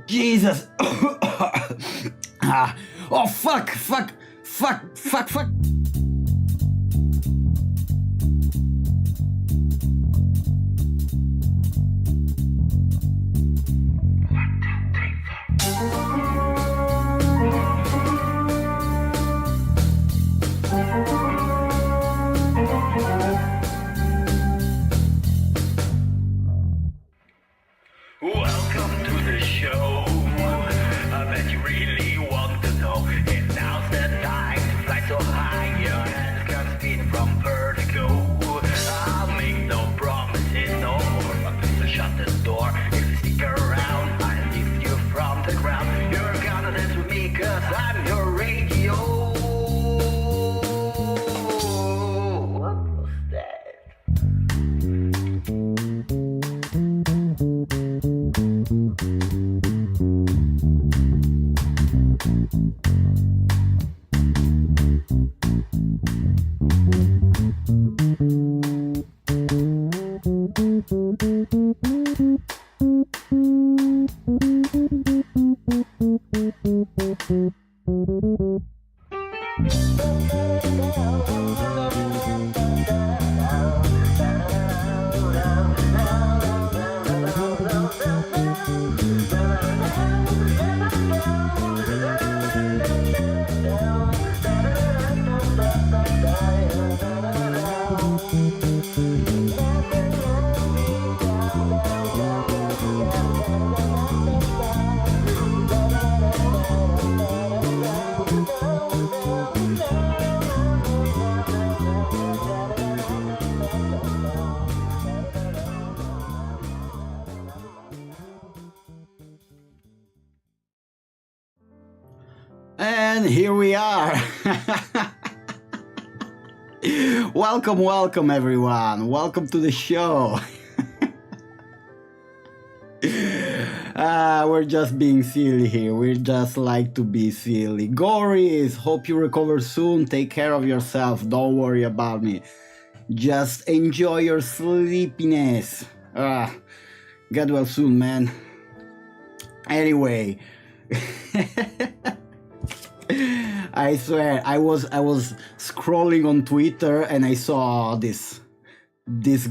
Jesus. Oh, fuck. Welcome to the show. I bet you really want to know. It's now's the time to fly so high. Your hands can spin from vertigo. I'll make no promises, no. But please shut the door. If you stick around, I'll lift you from the ground. You're gonna dance with me, cause I'm your radio. What was that? And here we are. Welcome everyone. Welcome to the show. We're just being silly here. We just like to be silly. Goris, hope you recover soon. Take care of yourself. Don't worry about me. Just enjoy your sleepiness. Get well soon, man. Anyway. I swear, I was scrolling on Twitter and I saw this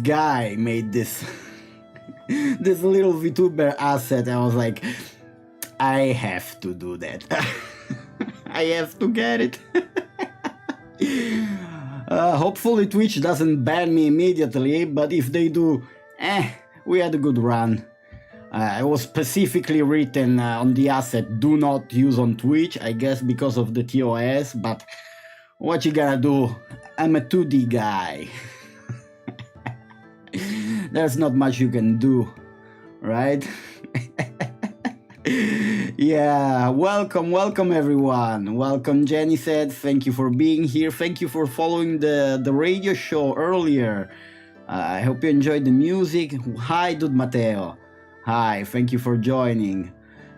guy made this this little VTuber asset. I was like, I have to do that. I have to get it. Hopefully Twitch doesn't ban me immediately, but if they do, we had a good run. It was specifically written on the asset, do not use on Twitch, I guess because of the TOS, but what you gonna do? I'm a 2D guy. There's not much you can do, right? Yeah, welcome everyone. Welcome, Jenny said, thank you for being here. Thank you for following the radio show earlier. I hope you enjoyed the music. Hi, Dude Matteo. Hi, thank you for joining.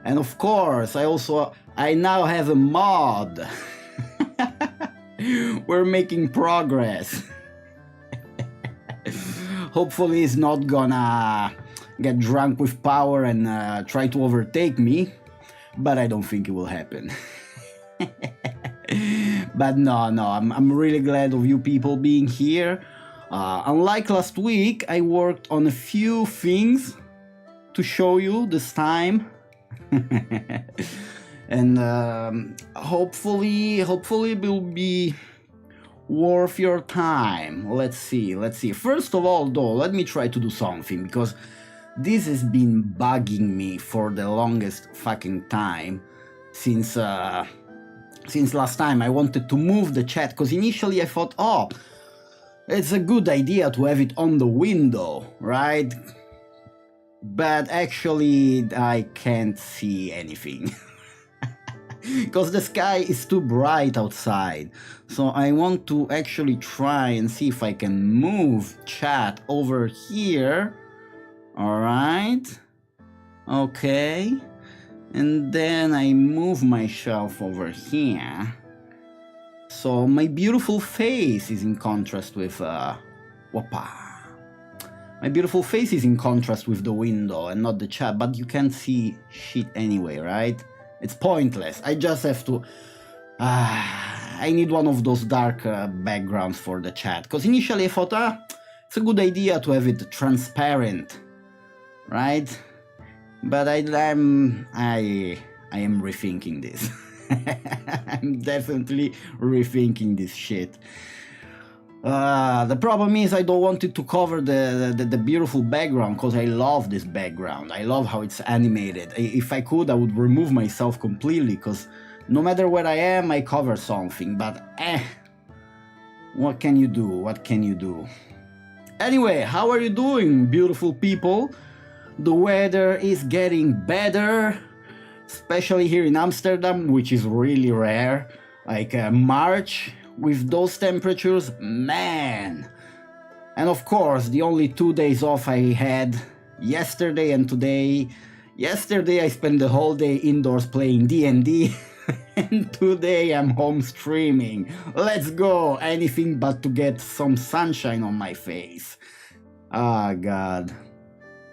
And of course, I now have a mod. We're making progress. Hopefully he's not gonna get drunk with power and try to overtake me, but I don't think it will happen. But no, I'm really glad of you people being here. Unlike last week, I worked on a few things to show you this time. And hopefully it will be worth your time. Let's see. First of all though, let me try to do something, because this has been bugging me for the longest fucking time since last time. I wanted to move the chat because initially I thought, oh, it's a good idea to have it on the window, right? But actually I can't see anything because the sky is too bright outside. So I want to actually try and see if I can move chat over here. All right. Okay. And then I move myself over here. So my beautiful face is in contrast with Whoppa. My beautiful face is in contrast with the window and not the chat, but you can't see shit anyway, right? It's pointless. I just have to... I need one of those dark backgrounds for the chat. Because initially I thought, it's a good idea to have it transparent, right? But I am rethinking this. I'm definitely rethinking this shit. The problem is I don't want it to cover the beautiful background, because I love this background. I love how it's animated. If I could, I would remove myself completely, because no matter where I am, I cover something. But what can you do? What can you do? Anyway, how are you doing, beautiful people? The weather is getting better, especially here in Amsterdam, which is really rare. Like March with those temperatures, man. And of course, the only 2 days off I had, yesterday and today. Yesterday I spent the whole day indoors playing D&D. And today I'm home streaming. Let's go! Anything but to get some sunshine on my face. Ah, God.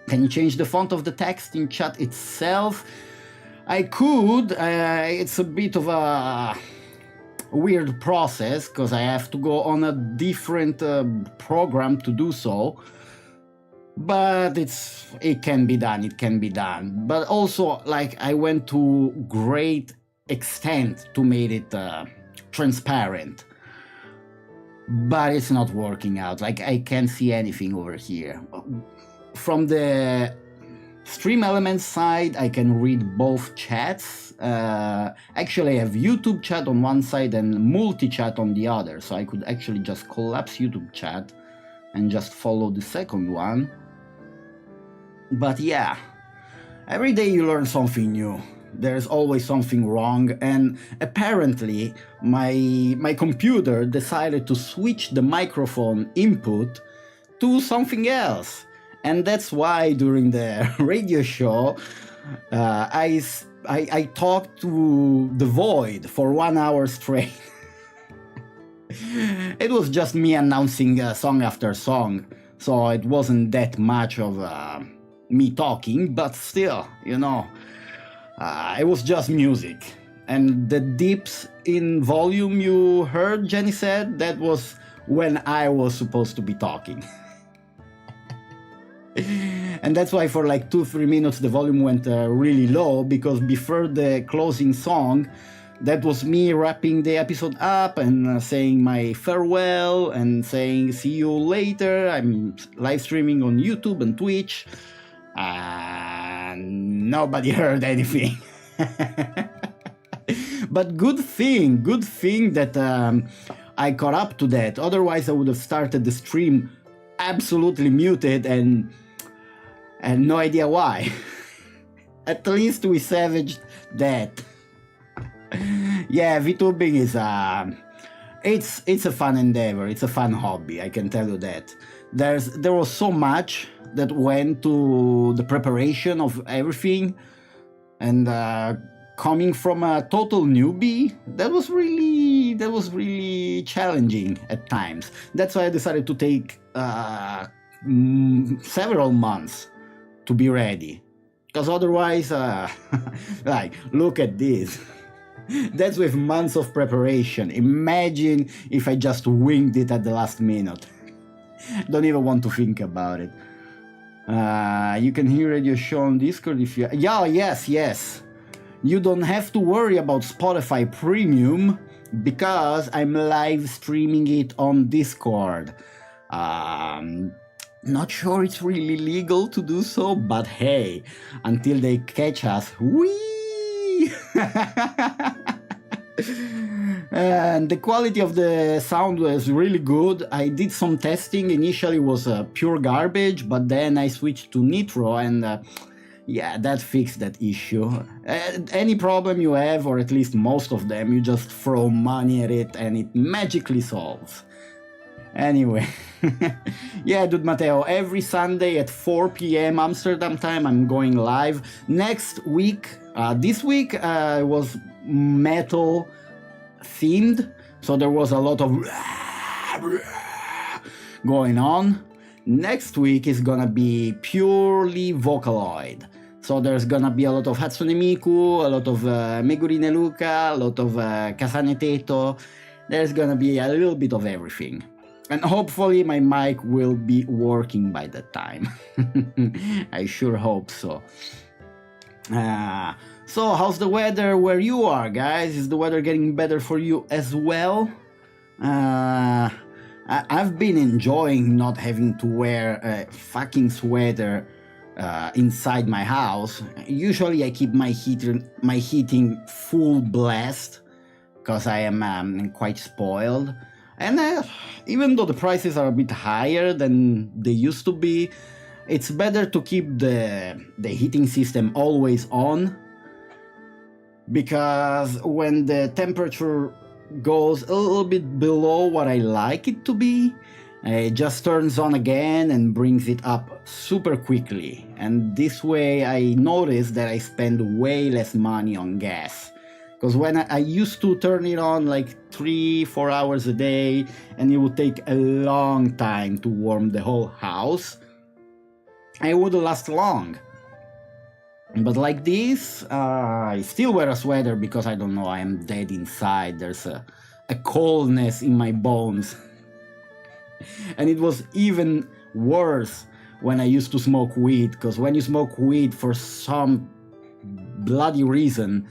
Can you change the font of the text in chat itself? I could. It's a bit of a weird process, because I have to go on a different program to do so. But it can be done. It can be done. But also, like, I went to great extent to make it transparent, but it's not working out. Like, I can't see anything over here. From the Stream Elements side, I can read both chats. Actually, I have YouTube chat on one side and multi-chat on the other, so I could actually just collapse YouTube chat and just follow the second one. But yeah, every day you learn something new. There's always something wrong, and apparently my computer decided to switch the microphone input to something else. And that's why during the radio show I talked to the void for 1 hour straight. It was just me announcing song after song, so it wasn't that much of me talking, but still, you know, it was just music. And the dips in volume you heard Jenny said, that was when I was supposed to be talking. And that's why for like 2-3 minutes the volume went really low, because before the closing song, that was me wrapping the episode up and saying my farewell and saying see you later. I'm live streaming on YouTube and Twitch, and nobody heard anything. But good thing that I caught up to that. Otherwise I would have started the stream absolutely muted and no idea why. At least we savaged that. Yeah, VTubing is it's a fun endeavor. It's a fun hobby, I can tell you that. There was so much that went to the preparation of everything, and coming from a total newbie, that was really challenging at times. That's why I decided to take several months to be ready, because otherwise, like, look at this. That's with months of preparation. Imagine if I just winged it at the last minute. Don't even want to think about it. You can hear radio show on Discord if you... Yeah, yes. You don't have to worry about Spotify Premium, because I'm live streaming it on Discord. Not sure it's really legal to do so, but hey, until they catch us, whee! And the quality of the sound was really good. I did some testing. Initially it was pure garbage, but then I switched to Nitro, and yeah, that fixed that issue. Any problem you have, or at least most of them, you just throw money at it and it magically solves. Anyway, yeah, dude Matteo, every Sunday at 4 p.m. Amsterdam time I'm going live. Next week, this week was metal themed, so there was a lot of going on. Next week is gonna be purely Vocaloid. So there's gonna be a lot of Hatsune Miku, a lot of Megurine Luka, a lot of Kasane Teto. There's gonna be a little bit of everything. And hopefully my mic will be working by that time. I sure hope so. So how's the weather where you are, guys? Is the weather getting better for you as well? I've been enjoying not having to wear a fucking sweater inside my house. Usually I keep my heating full blast because I am quite spoiled. And even though the prices are a bit higher than they used to be, it's better to keep the heating system always on, because when the temperature goes a little bit below what I like it to be, it just turns on again and brings it up super quickly. And this way I notice that I spend way less money on gas. Because when I used to turn it on like 3-4 hours a day, and it would take a long time to warm the whole house, I wouldn't last long. But like this, I still wear a sweater because I don't know, I am dead inside. There's a coldness in my bones. And it was even worse when I used to smoke weed, because when you smoke weed for some bloody reason,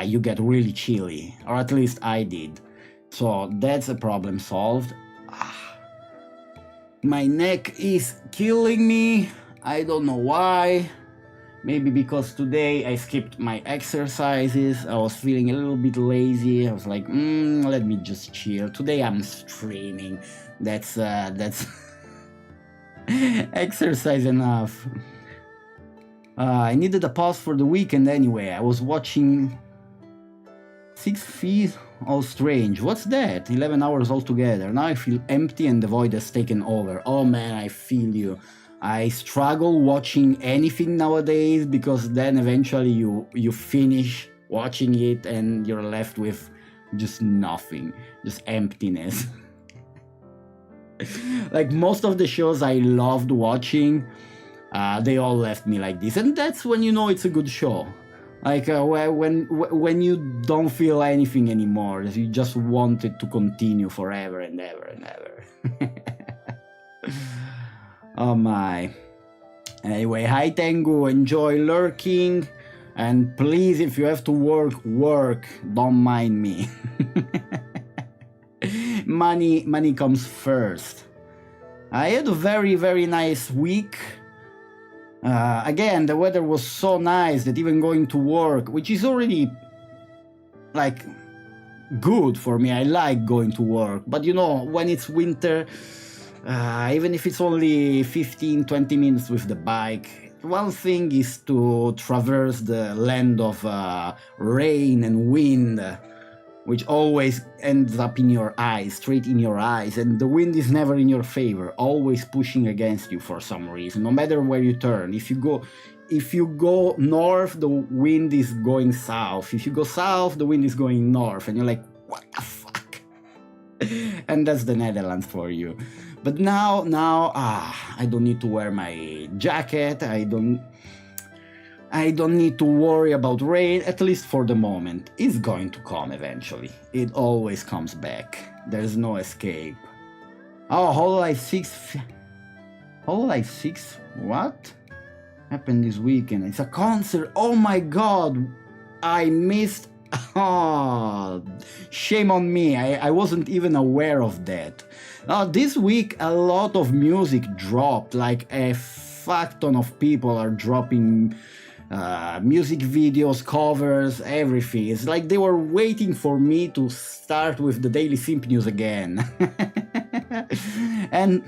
you get really chilly, or at least I did. So that's a problem solved. My neck is killing me. I don't know why. Maybe because today I skipped my exercises. I was feeling a little bit lazy. I was like, let me just chill. Today I'm streaming. That's exercise enough. I needed a pause for the weekend anyway. I was watching 6 Feet. Oh, strange. What's that? 11 hours altogether. Now I feel empty and the void has taken over. Oh man, I feel you. I struggle watching anything nowadays, because then eventually you finish watching it and you're left with just nothing, just emptiness. Like most of the shows I loved watching, they all left me like this, and that's when you know it's a good show. Like when you don't feel anything anymore, you just want it to continue forever and ever and ever. Oh my. Anyway, hi Tengu, enjoy lurking, and please, if you have to work, don't mind me. Money comes first. I had a very nice week. Again, the weather was so nice that even going to work, which is already like good for me, I like going to work, but you know, when it's winter, even if it's only 15-20 minutes with the bike, one thing is to traverse the land of rain and wind, which always ends up in your eyes, straight in your eyes, and the wind is never in your favor, always pushing against you for some reason, no matter where you turn. If you go north, the wind is going south. If you go south, the wind is going north, and you're like, what the fuck? And that's the Netherlands for you. But now, I don't need to wear my jacket. I don't need to worry about rain, at least for the moment. It's going to come eventually. It always comes back. There's no escape. Oh, Hololive 6... Hololive 6? What? Happened this weekend. It's a concert. Oh my god! I missed... Oh, shame on me. I wasn't even aware of that. This week a lot of music dropped. Like a fuck ton of people are dropping music videos, covers, everything. It's like they were waiting for me to start with the Daily Simp News again. And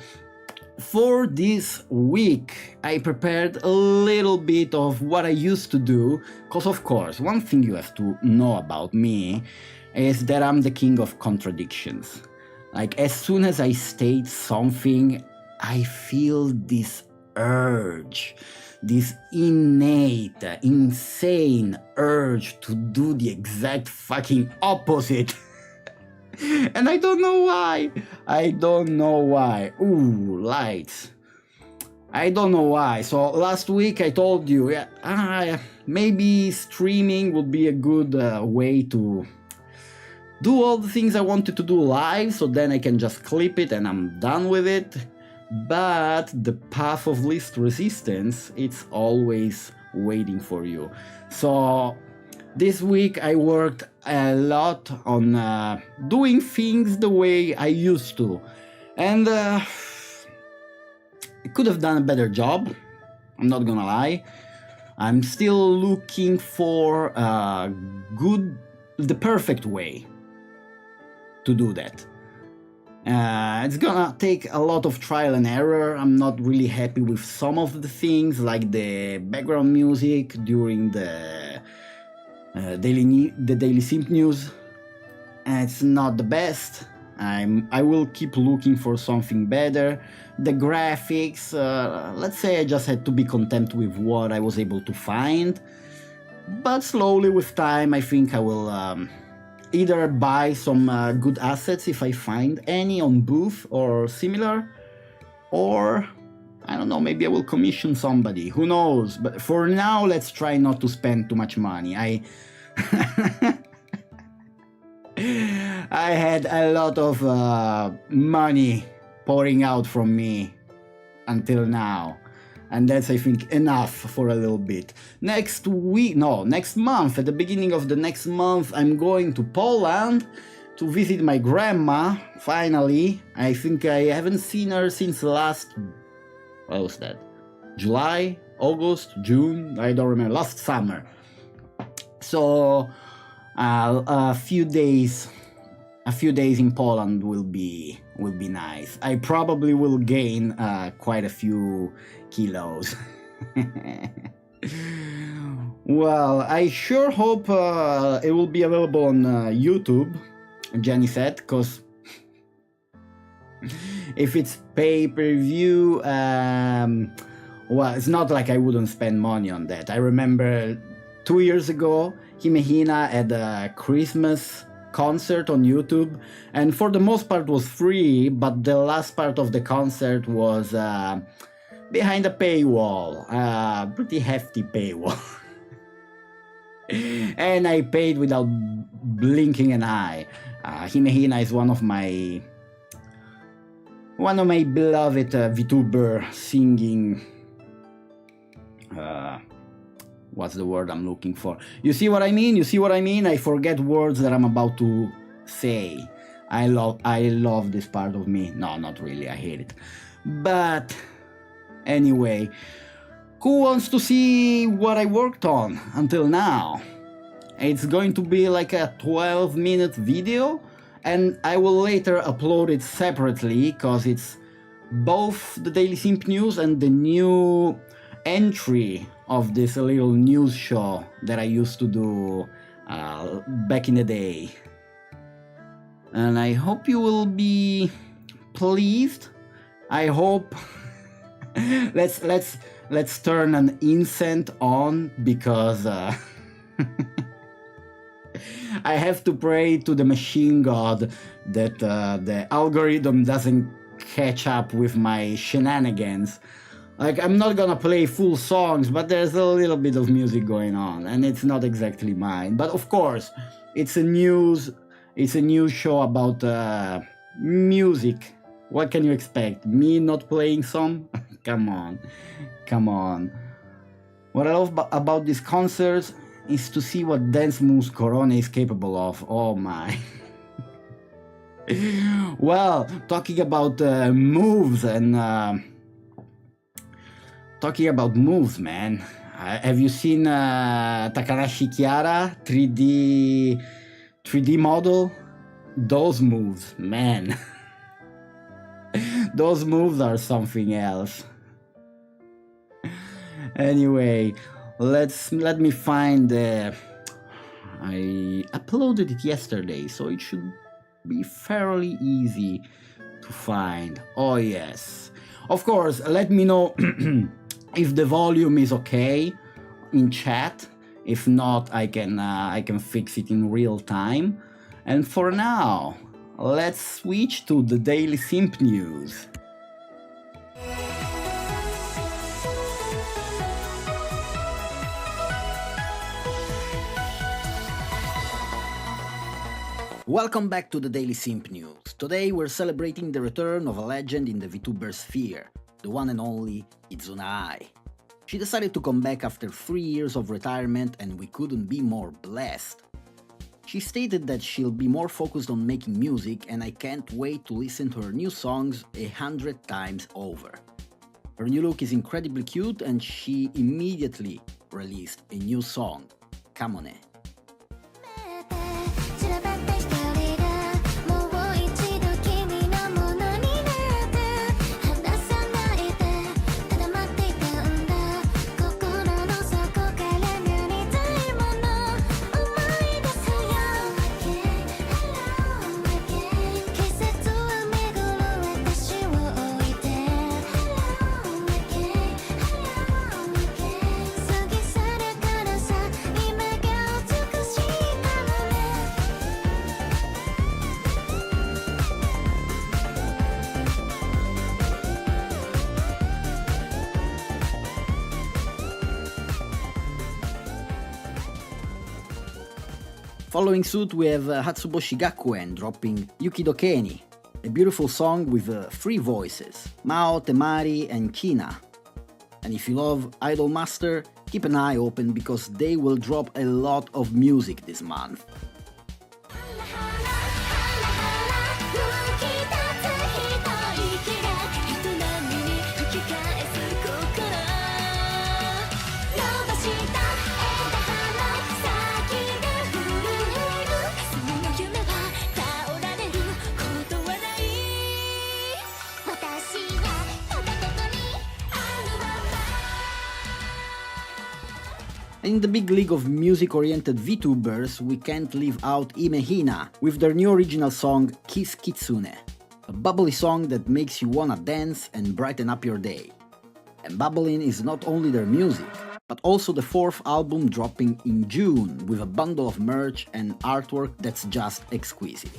for this week, I prepared a little bit of what I used to do, because of course, one thing you have to know about me is that I'm the king of contradictions. Like, as soon as I state something, I feel this urge, this innate, insane urge to do the exact fucking opposite. And I don't know why. I don't know why. Ooh, lights. I don't know why. So last week I told you, maybe streaming would be a good way to do all the things I wanted to do live, so then I can just clip it and I'm done with it. But the path of least resistance, it's always waiting for you. So this week I worked a lot on doing things the way I used to. And I could have done a better job, I'm not gonna lie. I'm still looking for the perfect way to do that. It's gonna take a lot of trial and error. I'm not really happy with some of the things, like the background music during the daily simp news. It's not the best. I will keep looking for something better. The graphics, let's say I just had to be content with what I was able to find. But slowly with time, I think I will either buy some good assets if I find any on Booth or similar, or I don't know, maybe I will commission somebody, who knows. But for now, let's try not to spend too much money. I had a lot of money pouring out from me until now, and that's, I think, enough for a little bit. Next month, at the beginning of the next month, I'm going to Poland to visit my grandma, finally. I think I haven't seen her since last, what was that? July, August, June, I don't remember, last summer. So a few days in Poland will be nice. I probably will gain quite a few kilos. Well, I sure hope it will be available on YouTube, Jenny said, because if it's pay-per-view, well, it's not like I wouldn't spend money on that. I remember 2 years ago, Himehina had a Christmas concert on YouTube, and for the most part was free, but the last part of the concert was behind a paywall, pretty hefty paywall. And I paid without blinking an eye. Himehina is one of my beloved VTuber singing. What's the word I'm looking for? You see what I mean? I forget words that I'm about to say. I love this part of me. No, not really. I hate it. But anyway, who wants to see what I worked on until now? It's going to be like a 12-minute video, and I will later upload it separately because it's both the Daily Simp News and the new entry of this little news show that I used to do back in the day. And I hope you will be pleased. I hope let's turn an incense on, because I have to pray to the machine god that the algorithm doesn't catch up with my shenanigans. Like, I'm not gonna play full songs, but there's a little bit of music going on, and it's not exactly mine. But of course, it's a news show about music. What can you expect? Me not playing some? Come on. What I love about these concerts is to see what dance moves Corona is capable of. Oh my. Well, talking about moves and talking about moves, man. Have you seen Takanashi Kiara 3D model? Those moves, man. Those moves are something else. Anyway, let me find I uploaded it yesterday, so it should be fairly easy to find. Oh yes. Of course, let me know if the volume is okay in chat. If not, I can fix it in real time. And for now, let's switch to the Daily Simp News. Welcome back to the Daily Simp News. Today we're celebrating the return of a legend in the VTuber sphere, the one and only Izuna Ai. She decided to come back after 3 years of retirement and we couldn't be more blessed. She stated that she'll be more focused on making music and I can't wait to listen to her new songs 100 times over. Her new look is incredibly cute and she immediately released a new song, Kamone. Following suit, we have Hatsuboshi Gakuen dropping Yukidokeni, a beautiful song with 3 voices, Mao, Temari, and Kina. And if you love Idol Master, keep an eye open because they will drop a lot of music this month. In the big league of music-oriented VTubers, we can't leave out Imehina with their new original song Kiss Kitsune, a bubbly song that makes you wanna dance and brighten up your day. And bubbling is not only their music, but also the 4th album dropping in June with a bundle of merch and artwork that's just exquisite.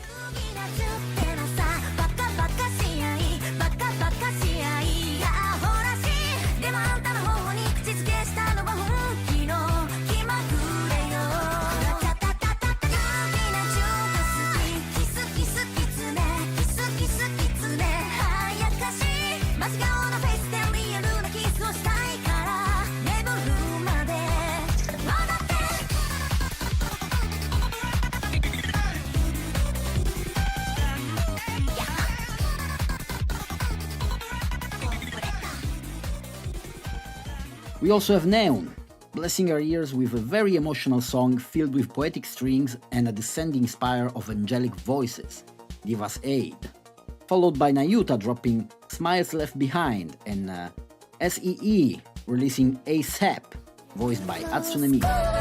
We also have Neon, blessing our ears with a very emotional song filled with poetic strings and a descending spire of angelic voices, Give Us Aid, followed by Nayuta dropping Smiles Left Behind and SEE releasing ASAP, voiced by Hatsune Miku.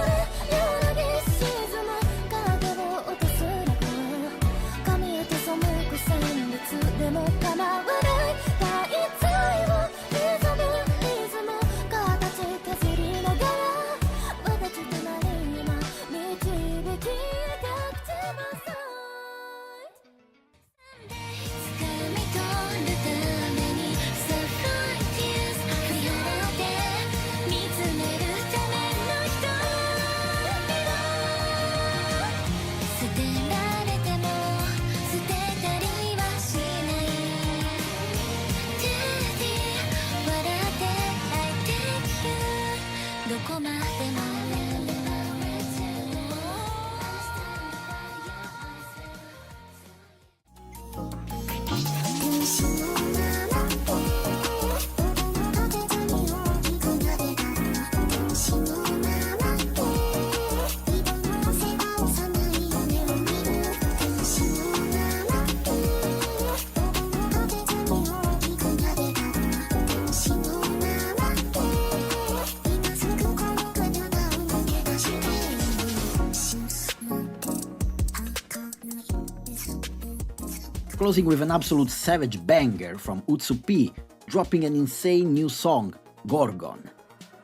Closing with an absolute savage banger from Utsupi, dropping an insane new song, Gorgon,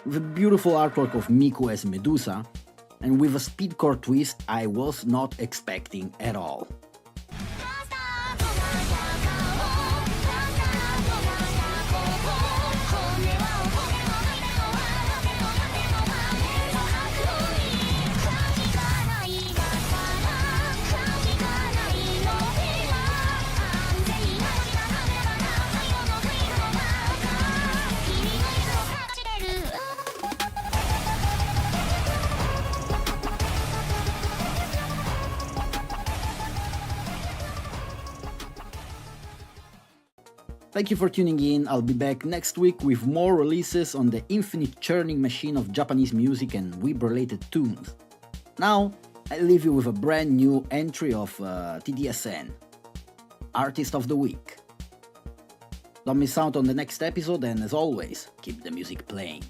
with a beautiful artwork of Miku as Medusa, and with a speedcore twist I was not expecting at all. Thank you for tuning in. I'll be back next week with more releases on the infinite churning machine of Japanese music and web-related tunes. Now, I leave you with a brand new entry of TDSN, Artist of the Week. Don't miss out on the next episode, and as always, keep the music playing.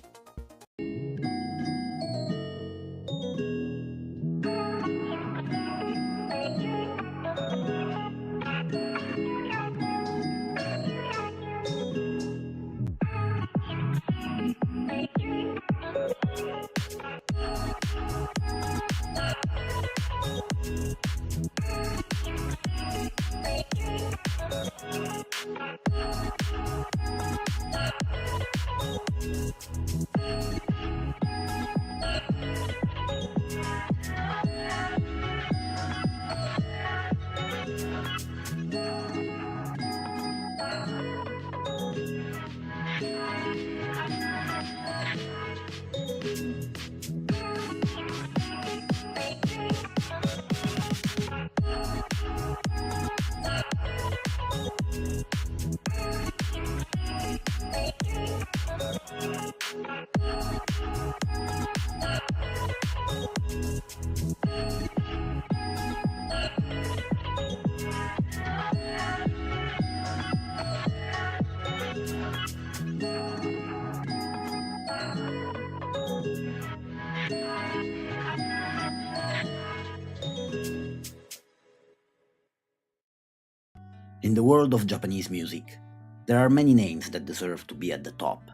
In the world of Japanese music, there are many names that deserve to be at the top.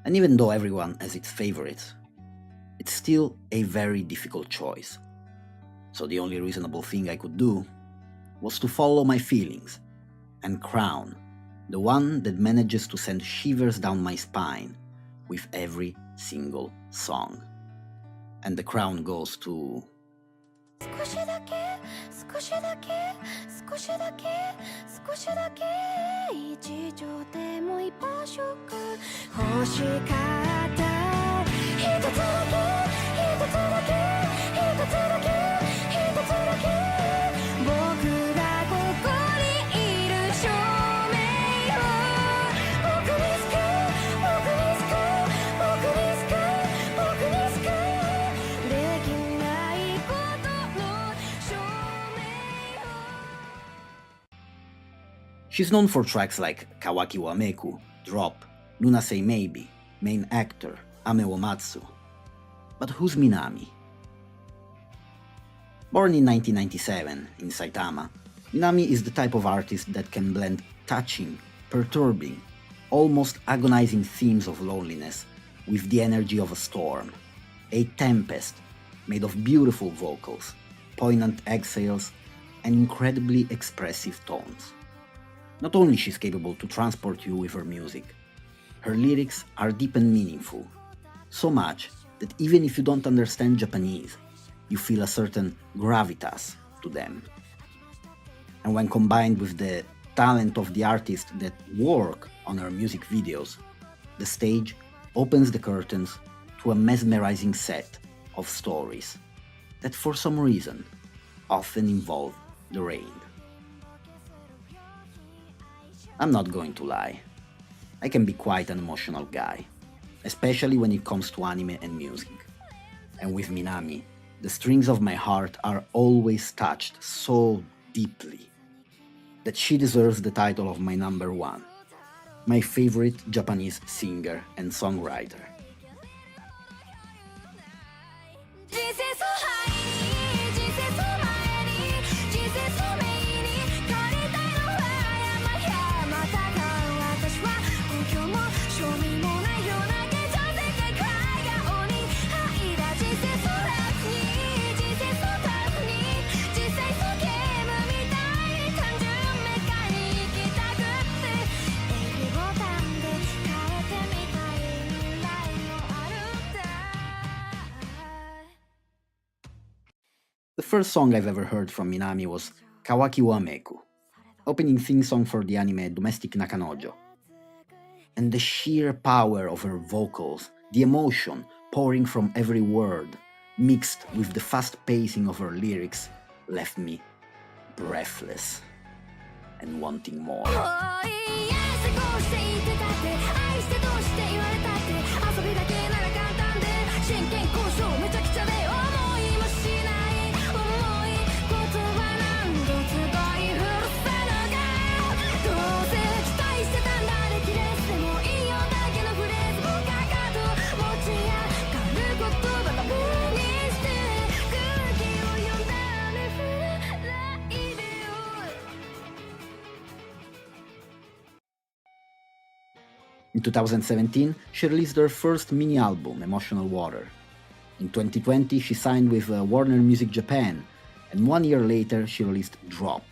And even though everyone has its favorites, it's still a very difficult choice. So the only reasonable thing I could do was to follow my feelings and crown the one that manages to send shivers down my spine with every single song. And the crown goes to... 少しだけ少しだけ少しだけ少しだけ一度でも居場所が欲しかった一つだけ一つだけ一つだけ一つだけ僕がここにいる証明を僕に好き僕に好き僕に好き僕に好きできないことの証明を She's known for tracks like Kawaki wa Miku, Drop, Luna Say Maybe, Main Actor, Ame wo Matsu. But who's Minami? Born in 1997 in Saitama, Minami is the type of artist that can blend touching, perturbing, almost agonizing themes of loneliness with the energy of a storm, a tempest made of beautiful vocals, poignant exhales, and incredibly expressive tones. Not only she's capable to transport you with her music, her lyrics are deep and meaningful, so much that even if you don't understand Japanese, you feel a certain gravitas to them. And when combined with the talent of the artists that work on her music videos, the stage opens the curtains to a mesmerizing set of stories that for some reason often involve the rain. I'm not going to lie, I can be quite an emotional guy, especially when it comes to anime and music. And with Minami, the strings of my heart are always touched so deeply that she deserves the title of my number one, my favorite Japanese singer and songwriter. 人生そはいに人生そ前に人生そめいに帰りたいのは山やまたか私は故郷も庶民もないような現状世界海岸に吐いた人生そ楽に人生そタフに実際そゲームみたいに単純明快に生きたくって電気ボタンで変えてみたい未来もあるんだ The first song I've ever heard from Minami was Kawaki wa Miku, opening theme song for the anime Domestic Nakanojo. And the sheer power of her vocals, the emotion pouring from every word, mixed with the fast pacing of her lyrics, left me breathless. and wanting more. もういいや過ごしていてたって愛してどうして言われたって遊びだけなら簡単で真剣交渉めちゃくちゃで思いもしない重い言葉何度つばい古さのがどうせ期待してたんだできれいでもいいよだけのフレーズもかかと持ち上がる言葉タブーにして空気を読んだ雨降らないでよ In 2017, she released her first mini album, Emotional Water. In 2020, she signed with Warner Music Japan, and 1 year later, she released Drop,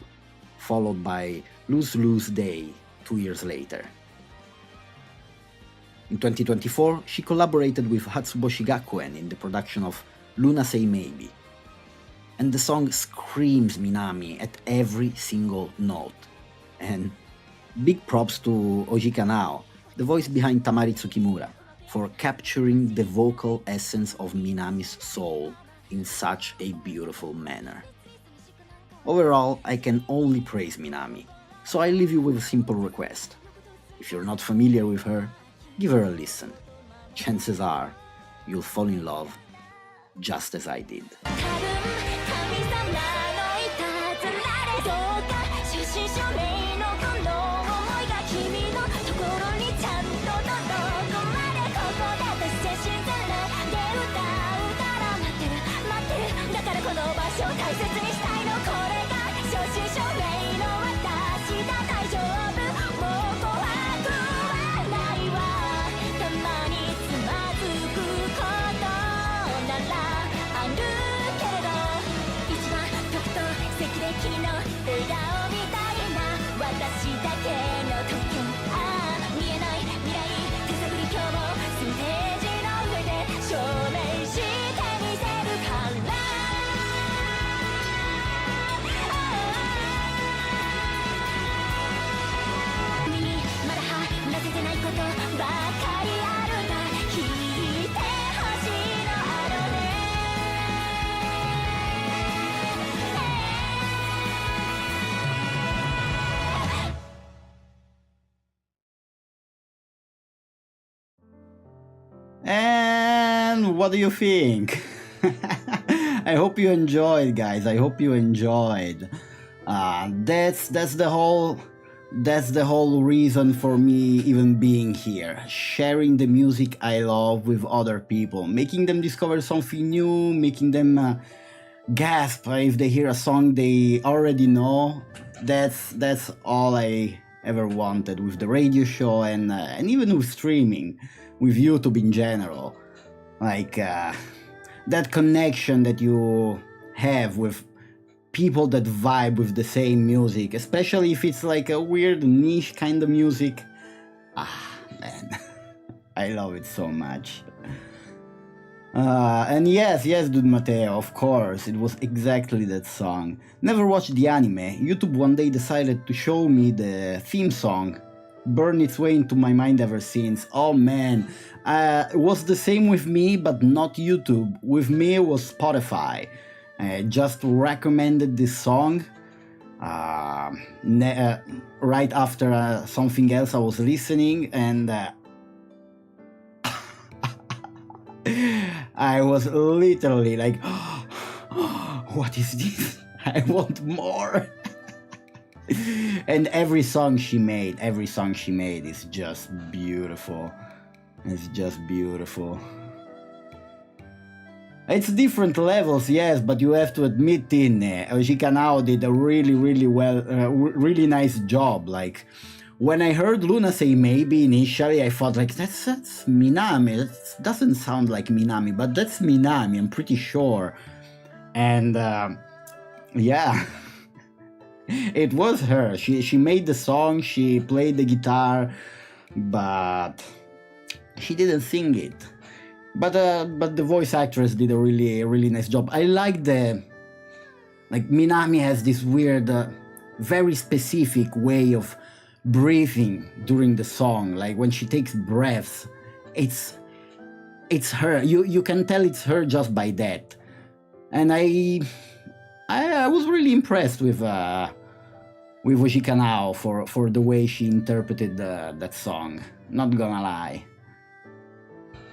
followed by Lose Lose Day 2 years later. In 2024, she collaborated with Hatsuboshi Gakuen in the production of Luna Say Maybe. And the song screams Minami at every single note. And big props to Oji Kanao, the voice behind Tamari Tsukimura, for capturing the vocal essence of Minami's soul in such a beautiful manner. Overall, I can only praise Minami, so I leave you with a simple request. If you're not familiar with her, give her a listen. Chances are, you'll fall in love just as I did. 多分神様のいたずらでどうか写真証明のこの想いが君のところにちゃんと届くまでここで私写真からで歌うから待ってる待ってるだからこの場所を大切にしたいのこれが正真正銘の私だ大丈夫もう怖くはないわたまにつまずくことならあるけれど一番時と赤歴の笑顔みたいな私だけの特権ああ見えない未来手探り今日もステージの上で証明してみせるから君にまだ話せてないことばかりあるんだ聞いてほしいのあのね And what do you think? I hope you enjoyed, guys. I hope you enjoyed. That's the whole reason for me even being here, sharing the music I love with other people, making them discover something new, making them gasp if they hear a song they already know. That's all I ever wanted with the radio show and even with streaming, with YouTube in general. Like that connection that you have with people that vibe with the same music, especially if it's like a weird niche kind of music. Ah, man, I love it so much. And yes, Dude Matteo, of course, it was exactly that song. Never watched the anime. YouTube one day decided to show me the theme song. Burned its way into my mind ever since. Oh man, it was the same with me, but not YouTube. With me, it was Spotify. Just recommended this song right after something else I was listening, and I was literally like, what is this? I want more. And every song she made is just beautiful. It's just beautiful. It's different levels, yes, but you have to admit, Oji Kanao did a really nice job. Like, when I heard Luna Say Maybe initially, I thought like, that's Minami. That doesn't sound like Minami, but that's Minami, I'm pretty sure. And yeah, it was her. She made the song, she played the guitar, but she didn't sing it. But the voice actress did a really nice job. I like Minami has this weird, very specific way of breathing during the song. Like when she takes breaths, it's her. You can tell it's her just by that. And I was really impressed with with Ojika for the way she interpreted that song. Not gonna lie.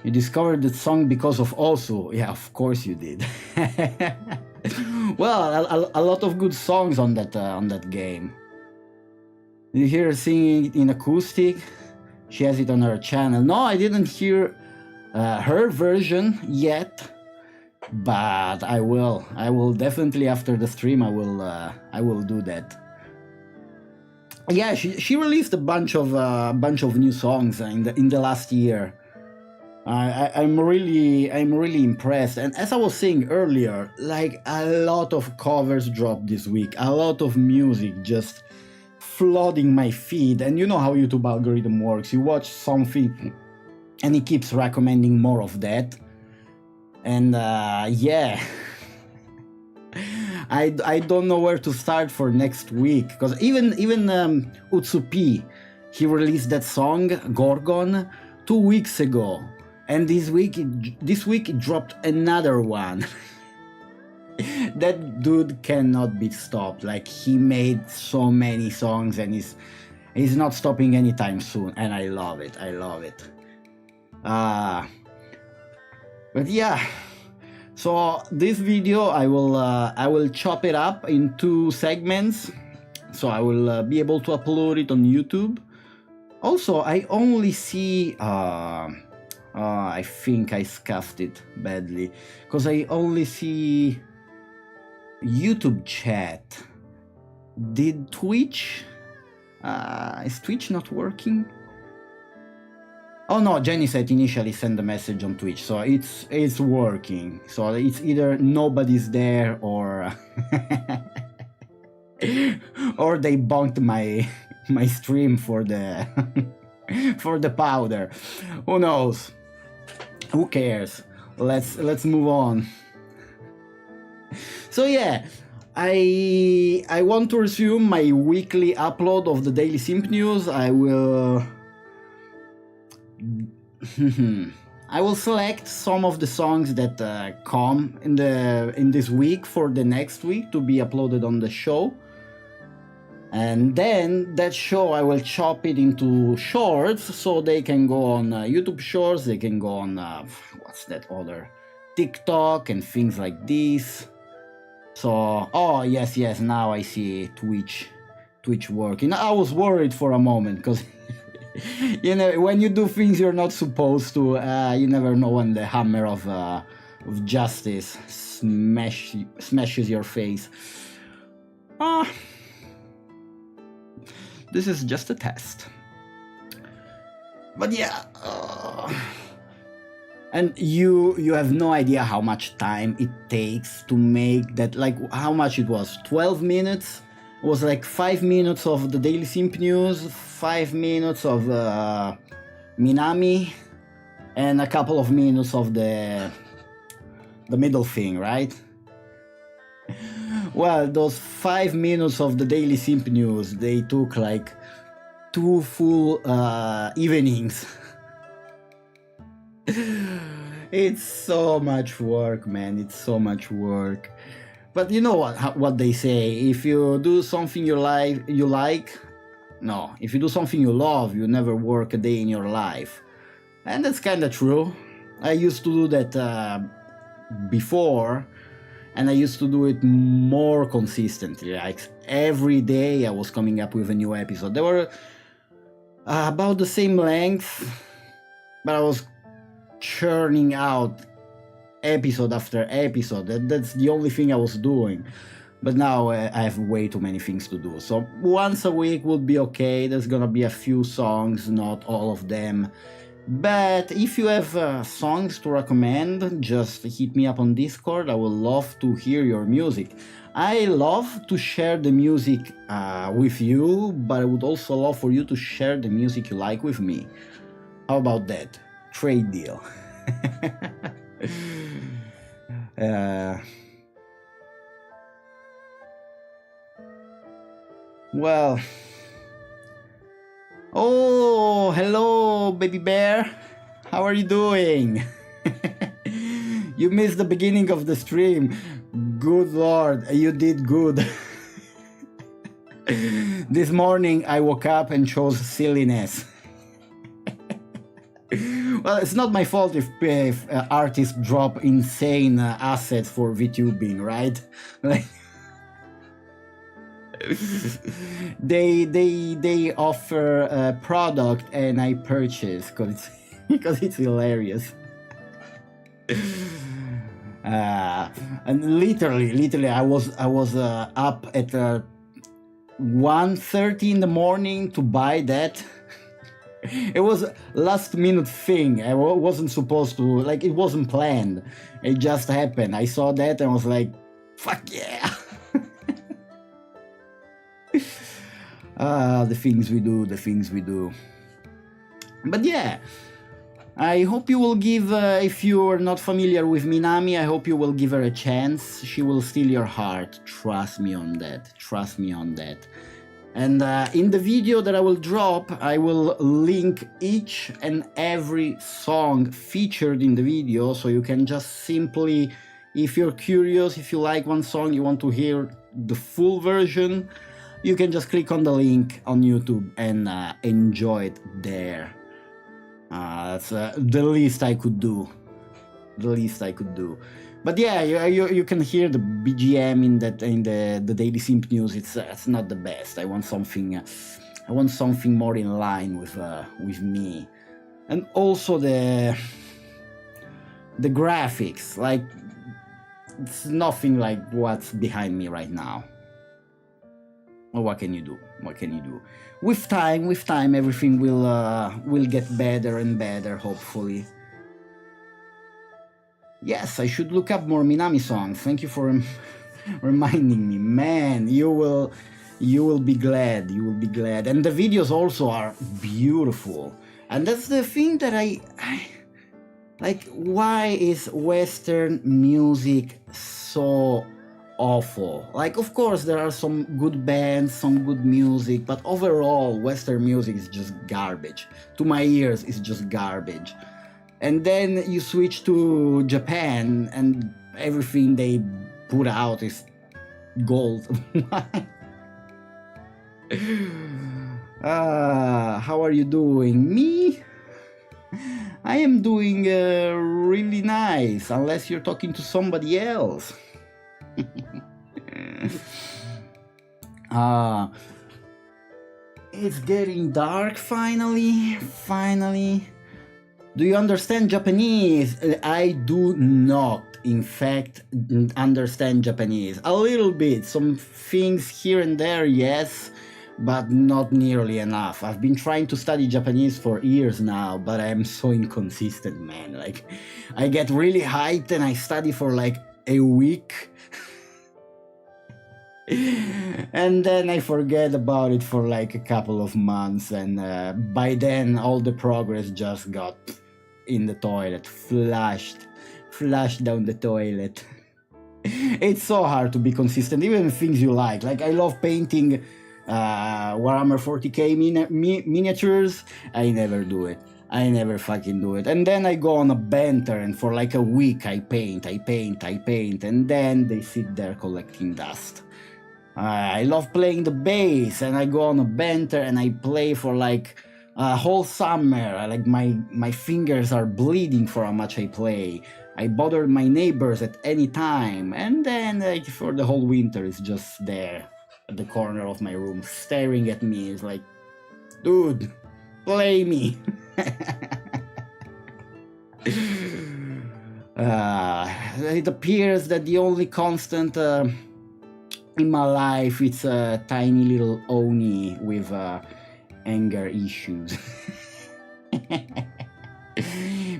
You discovered that song because of Osu. Yeah, of course you did. Well, a lot of good songs on that game. Did you hear her singing it in acoustic? She has it on her channel. No, I didn't hear her version yet, but I will. I will definitely after the stream. I will do that. Yeah, she released a bunch of new songs in the last year. I'm really impressed, and as I was saying earlier, like a lot of covers dropped this week, a lot of music just flooding my feed. And you know how YouTube algorithm works. You watch something and it keeps recommending more of that, and yeah. I don't know where to start for next week, because even Utsupi, he released that song Gorgon 2 weeks ago, and this week it dropped another one. That dude cannot be stopped. Like, he made so many songs and he's not stopping anytime soon, and I love it. But yeah. So this video I will chop it up in 2 segments, so I will be able to upload it on YouTube. Also, I only see I think I scuffed it badly, because I only see YouTube chat. Did Twitch? Is Twitch not working? Oh no, Jenny said initially send a message on Twitch, so it's working. So it's either nobody's there or or they bunked my stream for the for the powder. Who knows? Who cares? Let's move on. So yeah, I want to resume my weekly upload of the Daily Simp News. I will select some of the songs that come in this week for the next week to be uploaded on the show, and then that show I will chop it into shorts, so they can go on YouTube Shorts, they can go on what's that other, TikTok and things like this. So oh yes, now I see Twitch working. I was worried for a moment, because you know, when you do things you're not supposed to, you never know when the hammer of justice smashes your face. This is just a test. But yeah, and you have no idea how much time it takes to make that. Like, how much it was? 12 minutes? It was like 5 minutes of the Daily Simp News, 5 minutes of Minami, and a couple of minutes of the middle thing, right? Well, those 5 minutes of the Daily Simp News, they took like 2 full evenings. It's so much work, man. It's so much work. But you know what they say, if you do something you like, if you do something you love, you never work a day in your life. And that's kind of true. I used to do that before, and I used to do it more consistently. Like, every day I was coming up with a new episode. They were about the same length, but I was churning out episode after episode. That's the only thing I was doing. But now I have way too many things to do. So once a week would be okay. There's gonna be a few songs, not all of them. But if you have songs to recommend, just hit me up on Discord. I would love to hear your music. I love to share the music with you, but I would also love for you to share the music you like with me. How about that? Trade deal. Well, oh, hello, baby bear. How are you doing? You missed the beginning of the stream. Good lord, you did good. This morning I woke up and chose silliness. Well, it's not my fault if artists drop insane assets for VTubing, right? Like, they offer a product and I purchase because it's hilarious. And literally, I was up at 1:30 in the morning to buy that. It was a last minute thing. I wasn't supposed to, like, it wasn't planned. It just happened. I saw that and I was like, fuck yeah. The things we do. But yeah, I hope you will give, if you are not familiar with Minami, I hope you will give her a chance. She will steal your heart. Trust me on that. And in the video that I will drop, I will link each and every song featured in the video, so you can just simply, if you're curious, if you like one song, you want to hear the full version, you can just click on the link on YouTube and enjoy it there. That's the least I could do. But yeah, you can hear the BGM in the Daily Simp News. It's not the best. I want something more in line with me, and also the graphics. Like, it's nothing like what's behind me right now. Well, what can you do? With time, everything will get better and better, hopefully. Yes, I should look up more Minami songs. Thank you for reminding me. Man, you will be glad. And the videos also are beautiful. And that's the thing that I like. Why is Western music so awful? Like, of course, there are some good bands, some good music, but overall, Western music is just garbage. To my ears, it's just garbage. And then you switch to Japan and everything they put out is gold. How are you doing? Me? I am doing really nice, unless you're talking to somebody else. It's getting dark finally. Do you understand Japanese? I do not, in fact, understand Japanese. A little bit, some things here and there, yes, but not nearly enough. I've been trying to study Japanese for years now, but I'm so inconsistent, man. Like, I get really hyped and I study for like a week. And then I forget about it for like a couple of months, and by then all the progress just got in the toilet, flushed down the toilet. It's so hard to be consistent, even things you like. Like, I love painting Warhammer 40k miniatures. I never do it. I never fucking do it. And then I go on a banter, and for like a week I paint, and then they sit there collecting dust. I love playing the bass, and I go on a banter and I play for like a whole summer. Like, my fingers are bleeding for how much I play. I bother my neighbors at any time, and then like for the whole winter it's just there at the corner of my room staring at me. It's like, dude, play me. It appears that the only constant in my life, it's a tiny little Oni with anger issues.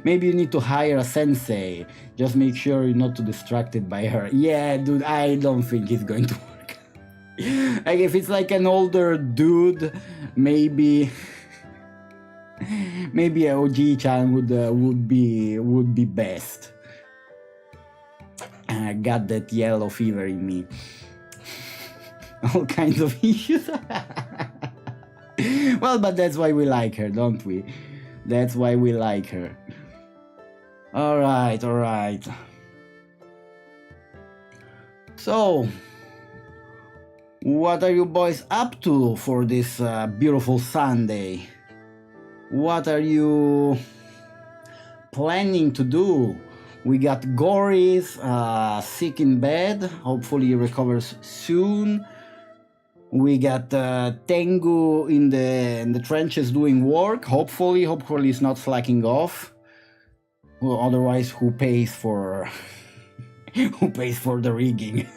Maybe you need to hire a sensei. Just make sure you're not too distracted by her. Yeah, dude, I don't think it's going to work. Like, if it's like an older dude, maybe a OG-chan would be best. I got that yellow fever in me. All kinds of issues. Well, but that's why we like her, don't we? That's why we like her. Alright. So, What are you boys up to for this beautiful Sunday? What are you planning to do? We got Goris sick in bed. Hopefully he recovers soon. We got Tengu in the trenches doing work. Hopefully he's not slacking off. Well, otherwise, who pays for who pays for the rigging?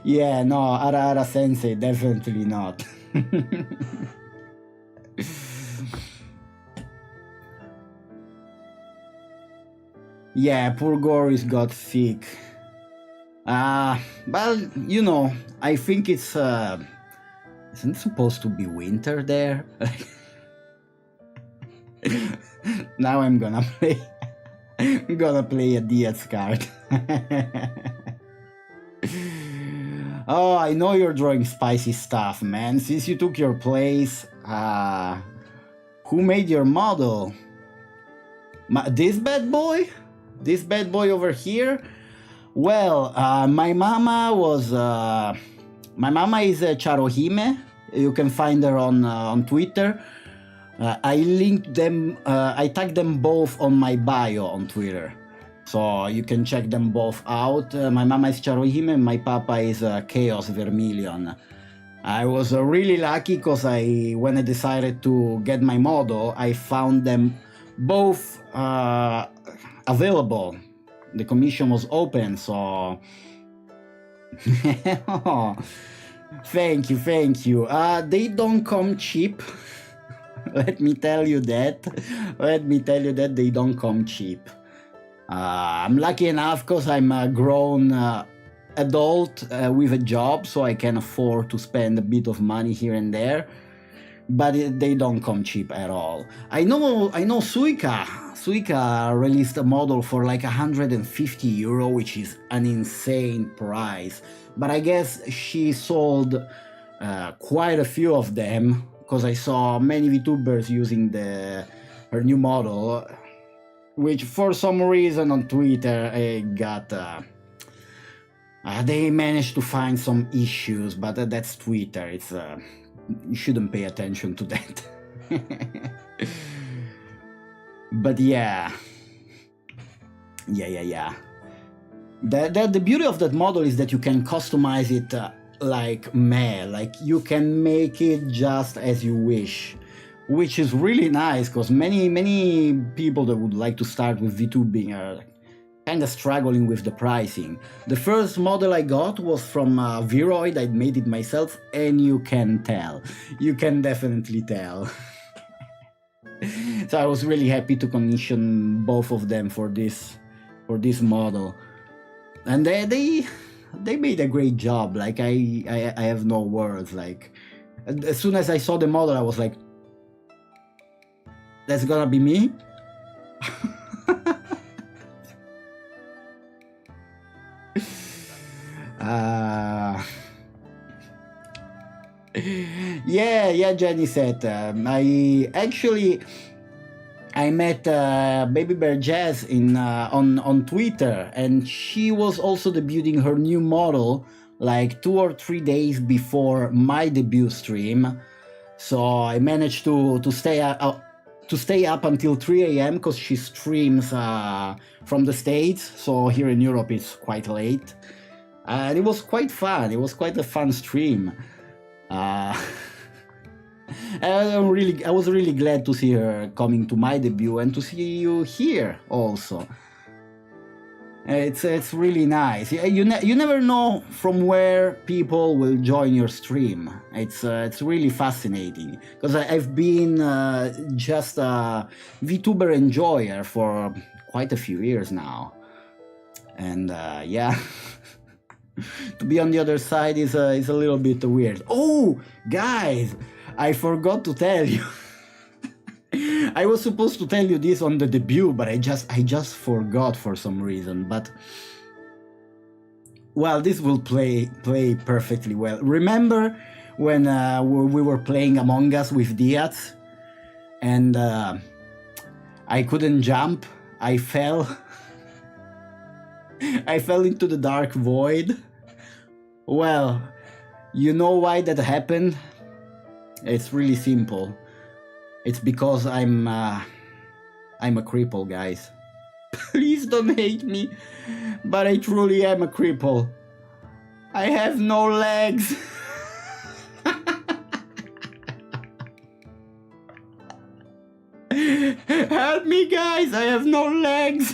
Yeah, no, Ara Sensei, definitely not. Yeah, poor Goris got sick. Well, you know, I think it's isn't it supposed to be winter there? Now I'm gonna play a Diaz card. Oh, I know you're drawing spicy stuff, man. Since you took your place, who made your model? This bad boy? This bad boy over here? Well, my mama is Charohime. You can find her on Twitter. I linked them, I tagged them both on my bio on Twitter. So you can check them both out. My mama is Charohime and my papa is Chaos Vermilion. I was really lucky because when I decided to get my model, I found them both available. The commission was open, so... Thank you. They don't come cheap. Let me tell you that they don't come cheap. I'm lucky enough because I'm a grown adult with a job, so I can afford to spend a bit of money here and there. But they don't come cheap at all. I know Suica released a model for like €150, which is an insane price. But I guess she sold quite a few of them, because I saw many VTubers using her new model, which for some reason on Twitter they managed to find some issues, but that's Twitter. It's you shouldn't pay attention to that. But yeah. The beauty of that model is that you can customize it like you can make it just as you wish, which is really nice, because many people that would like to start with VTubing are kind of struggling with the pricing. The first model I got was from Viroid. I made it myself, and you can definitely tell. So I was really happy to commission both of them for this model, and they made a great job. Like I have no words. Like as soon as I saw the model, I was like, that's gonna be me. Yeah, Jenny said, I met Baby Bear Jazz on Twitter, and she was also debuting her new model like 2 or 3 days before my debut stream. So I managed to stay up until 3 a.m. because she streams from the States, so here in Europe it's quite late. And it was quite fun. It was quite a fun stream. I was really glad to see her coming to my debut and to see you here also. It's really nice. You never know from where people will join your stream. It's really fascinating, because I've been just a VTuber enjoyer for quite a few years now, and yeah. To be on the other side is a little bit weird. Oh, guys, I forgot to tell you. I was supposed to tell you this on the debut, but I just forgot for some reason. But well, this will play perfectly well. Remember when we were playing Among Us with Diaz, and I couldn't jump. I fell. I fell into the dark void. Well, you know why that happened? It's really simple. It's because I'm a cripple, guys. Please don't hate me, but I truly am a cripple. I have no legs. Help me, guys, I have no legs.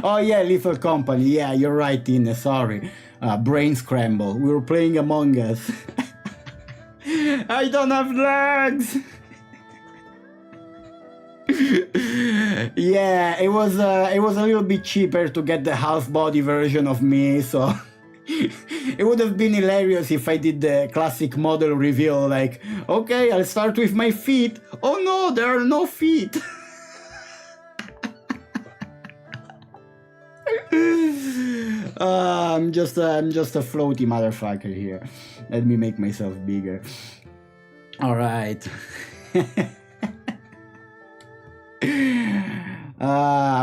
Oh yeah, Lethal Company. Yeah, you're right, Tina. Sorry. Brain scramble. We were playing Among Us. I don't have legs. Yeah, it was a little bit cheaper to get the half body version of me, so it would have been hilarious if I did the classic model reveal, like, okay, I'll start with my feet. Oh no, there are no feet. I'm just a floaty motherfucker here. Let me make myself bigger. All right.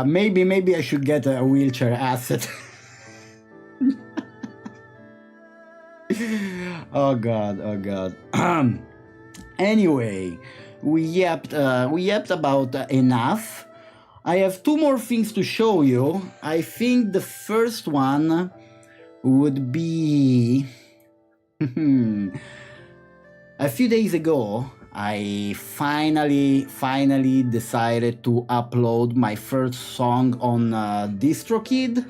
Maybe I should get a wheelchair asset. Oh god. Anyway, we yapped about enough. I have two more things to show you. I think the first one would be a few days ago. I finally decided to upload my first song on DistroKid,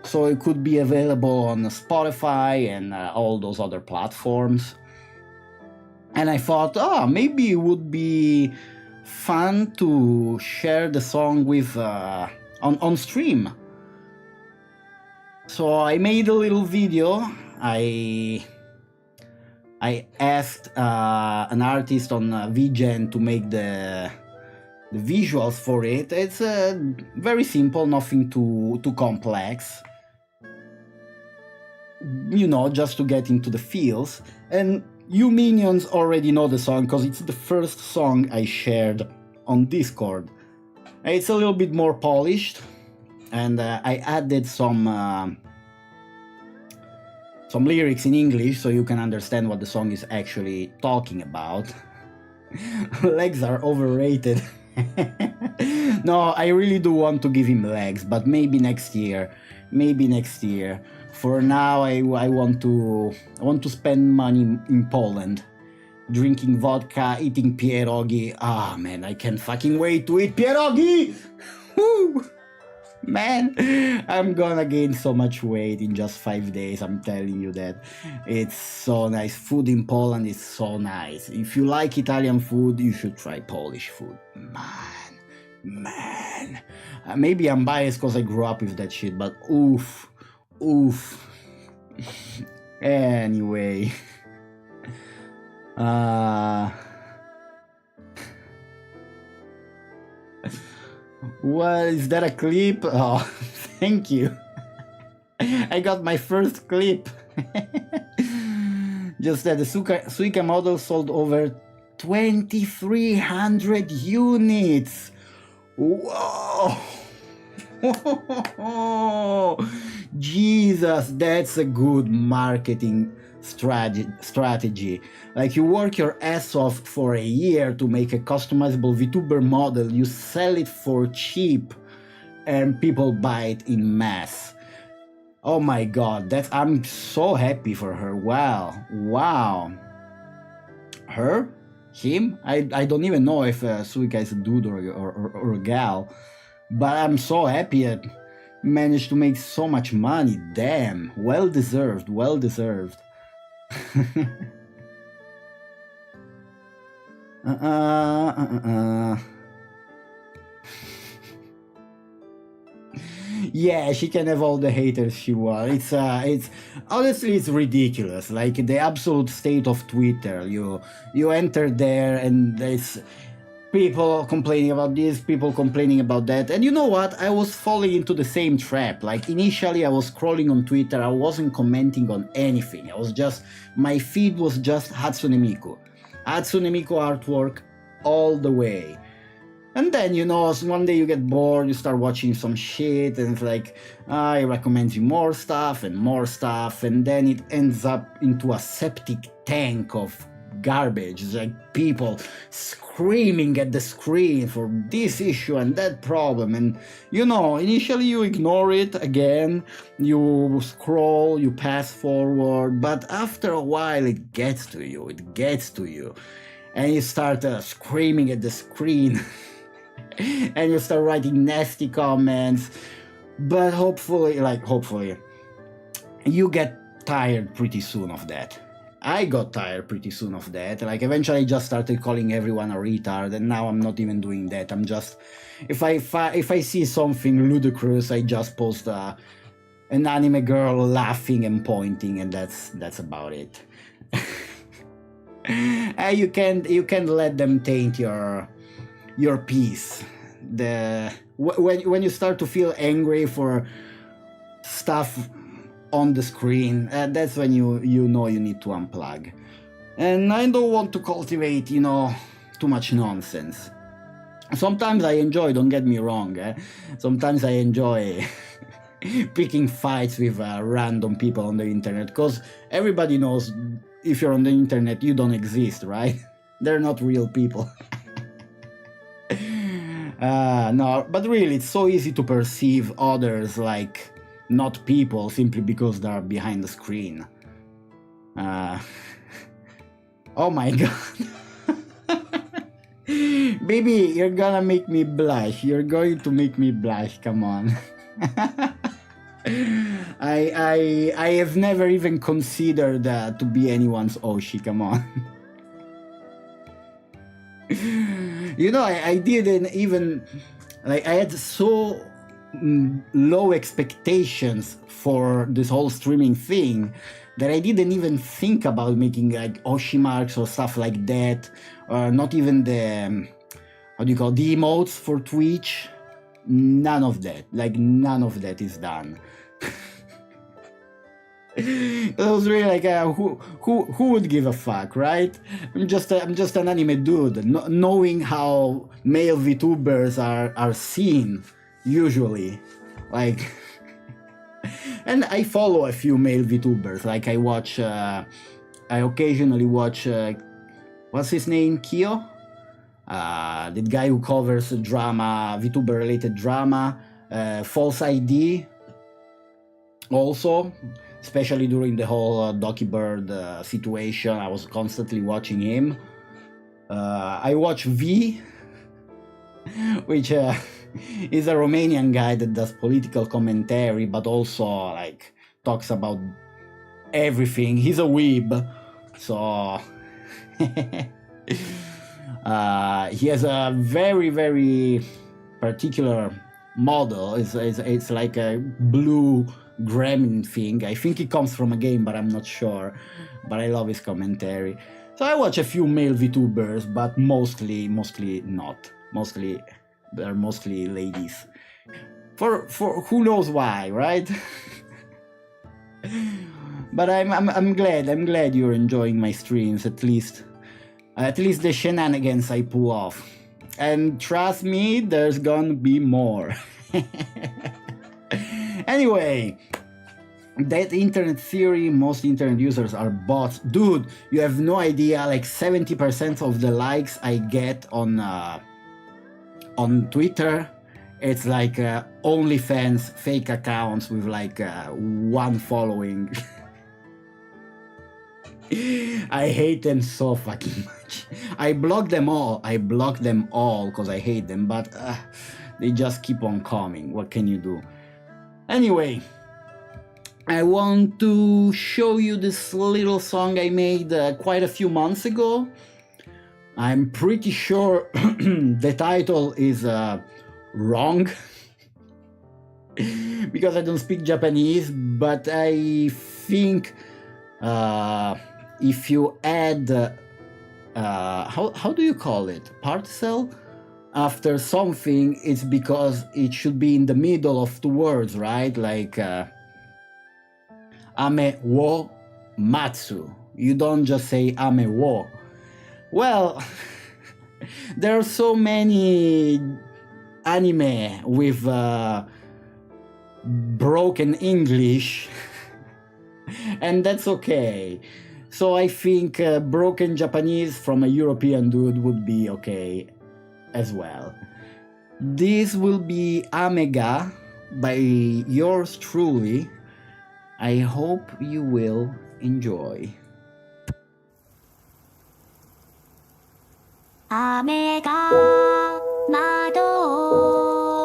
so it could be available on Spotify and all those other platforms. And I thought, maybe it would be fun to share the song with on stream. So I made a little video. I asked an artist on VGen to make the visuals for it. It's very simple, nothing too complex. You know, just to get into the feels. And you minions already know the song because it's the first song I shared on Discord. It's a little bit more polished, and I added some lyrics in English so you can understand what the song is actually talking about. Legs are overrated. No, I really do want to give him legs, but maybe next year. For now, I want to spend money in Poland, drinking vodka, eating pierogi. Ah, man, I can't fucking wait to eat pierogi. Woo! Man, I'm gonna gain so much weight in just 5 days, I'm telling you that. It's so nice. Food in Poland is so nice. If you like Italian food, you should try Polish food. Man. Maybe I'm biased because I grew up with that shit, but oof. Anyway. What, is that a clip? Oh, thank you. I got my first clip. Just that the Suica model sold over 2,300 units. Whoa! Jesus, that's a good marketing strategy. Like, you work your ass off for a year to make a customizable VTuber model, you sell it for cheap, and people buy it in mass. Oh my god, I'm so happy for her. Wow. Her? Him? I don't even know if Suica is a dude or a gal, but I'm so happy I managed to make so much money. Damn, well deserved. Yeah, she can have all the haters she wants. It's honestly, it's ridiculous. Like, the absolute state of Twitter. You enter there and it's people complaining about this, people complaining about that. And you know what? I was falling into the same trap. Like, initially I was scrolling on Twitter, I wasn't commenting on anything. My feed was just Hatsune Miku artwork all the way. And then, one day you get bored, you start watching some shit, and it's like, I recommend you more stuff, and then it ends up into a septic tank of garbage. It's like people screaming at the screen for this issue and that problem. And, initially you ignore it again, you scroll, you pass forward, but after a while it gets to you, and you start screaming at the screen. And you start writing nasty comments, but hopefully you get tired pretty soon of that. I got tired pretty soon of that. Like, eventually I just started calling everyone a retard, and now I'm not even doing that. I'm just, if I see something ludicrous, I just post an anime girl laughing and pointing, and that's about it. You can't let them taint your peace. When you start to feel angry for stuff on the screen, that's when you know you need to unplug. And I don't want to cultivate, too much nonsense. Sometimes I enjoy, don't get me wrong, sometimes I enjoy picking fights with random people on the internet, because everybody knows if you're on the internet, you don't exist, right? They're not real people. No, but really, it's so easy to perceive others like not people simply because they're behind the screen. Oh my god. Baby, you're gonna make me blush. You're going to make me blush, come on. I have never even considered to be anyone's Oshi, come on. I didn't even, like, I had so low expectations for this whole streaming thing that I didn't even think about making like Oshi marks or stuff like that, or not even the, the emotes for Twitch. None of that is done. It was really like, who would give a fuck, right? I'm just an anime dude, knowing how male VTubers are seen usually, like. And I follow a few male VTubers, like I occasionally watch, what's his name, Kyo? The guy who covers drama, VTuber related drama, False ID also. Especially during the whole Doki Bird situation, I was constantly watching him. I watch V, which is a Romanian guy that does political commentary, but also like talks about everything. He's a weeb, so he has a very, very particular model. It's like a blue gremlin thing. I think it comes from a game, but I'm not sure. But I love his commentary. So I watch a few male VTubers, but mostly not. They're mostly ladies. For who knows why, right? But I'm glad you're enjoying my streams, at least the shenanigans I pull off. And trust me, there's gonna be more. Anyway, that internet theory, most internet users are bots. Dude, you have no idea, like 70% of the likes I get on Twitter, it's like OnlyFans fake accounts with like one following. I hate them so fucking much. I block them all because I hate them, but they just keep on coming. What can you do? Anyway, I want to show you this little song I made quite a few months ago. I'm pretty sure the title is wrong because I don't speak Japanese, but I think if you add how do you call it, parcel after something, it's because it should be in the middle of two words, right? Like ame wo matsu. You don't just say ame wo. Well, There are so many anime with broken English, and that's okay. So I think broken Japanese from a European dude would be okay as well. This will be Amega by yours truly. I hope you will enjoy. 雨が窓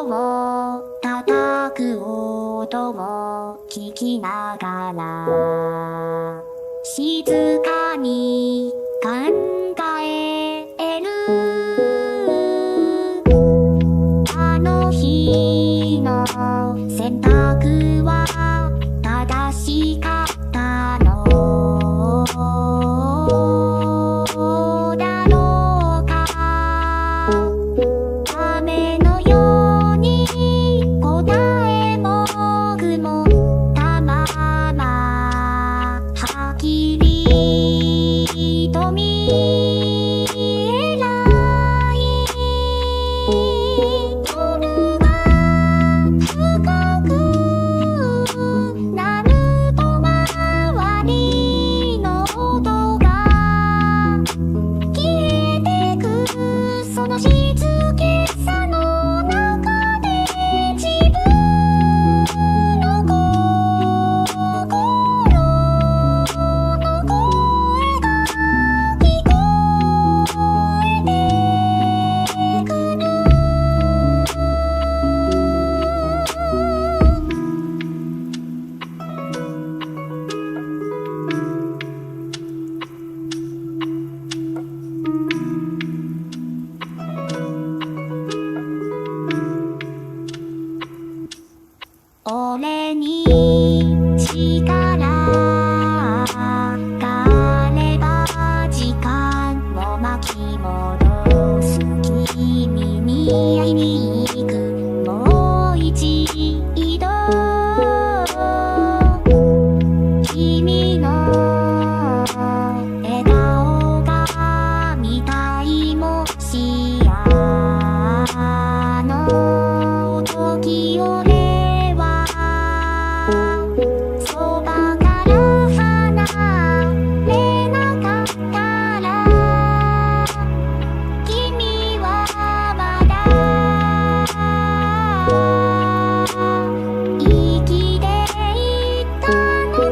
を叩く音を聞きながら静かに考えるあの日の選択は正しかったのだろうか雨のように答えも具もたままはっきりと見えない夜が深くなると周りの音が消えてくその静けさの中で自分の心の声が聞こえてくる俺に力があれば時間を巻き戻す君に会いに行くもう一度君の笑顔が見たいもしあの時俺はそばから離れなかったら君はまだ生きていたのか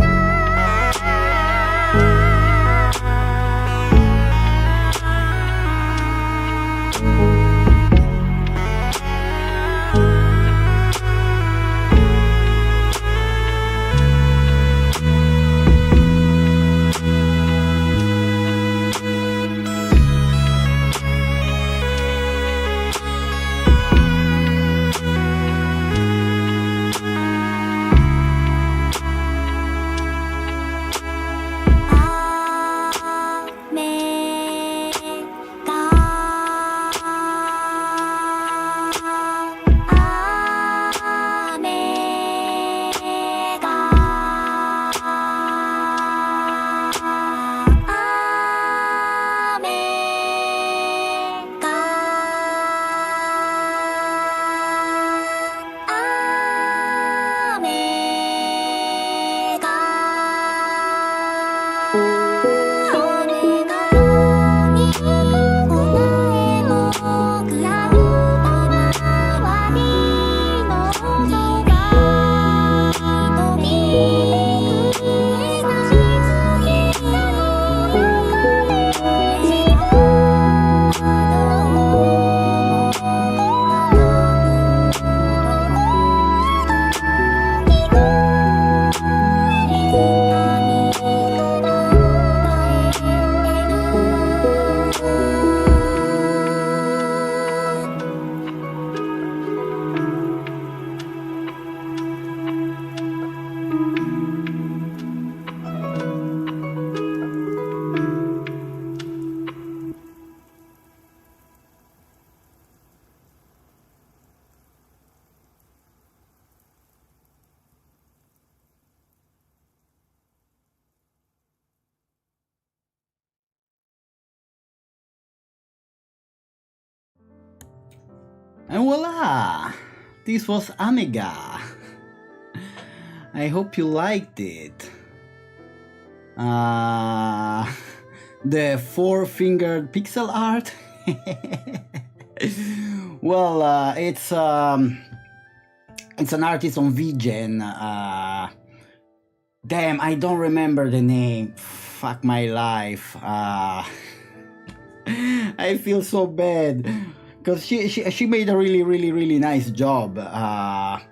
な And voila! This was Amega. I hope you liked it. The four-fingered pixel art. Well, it's an artist on VGen. Damn, I don't remember the name. Fuck my life. I feel so bad because she made a really nice job. I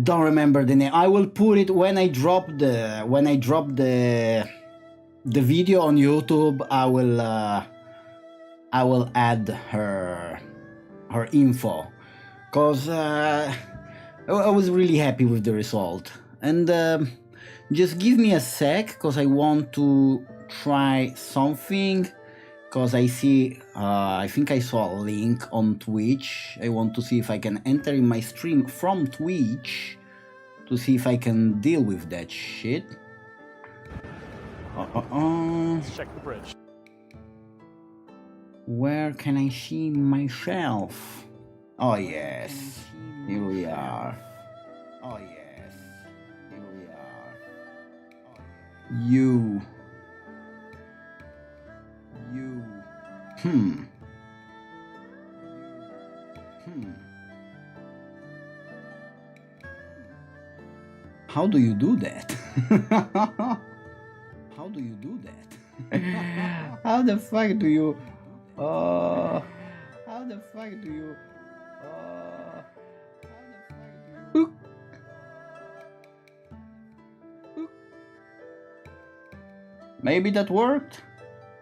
don't remember the name. I will put it when I drop the video on YouTube. I will add her info, cause I was really happy with the result. And just give me a sec, cause I want to try something. Cause I see, I think I saw a link on Twitch. I want to see if I can enter in my stream from Twitch to see if I can deal with that shit. Let's check the bridge. Where can I see myself? Oh yes, here we are. Oh yes, here we are. You. How do you do that? How do you do that? How the fuck do you? How the fuck do you? Maybe that worked.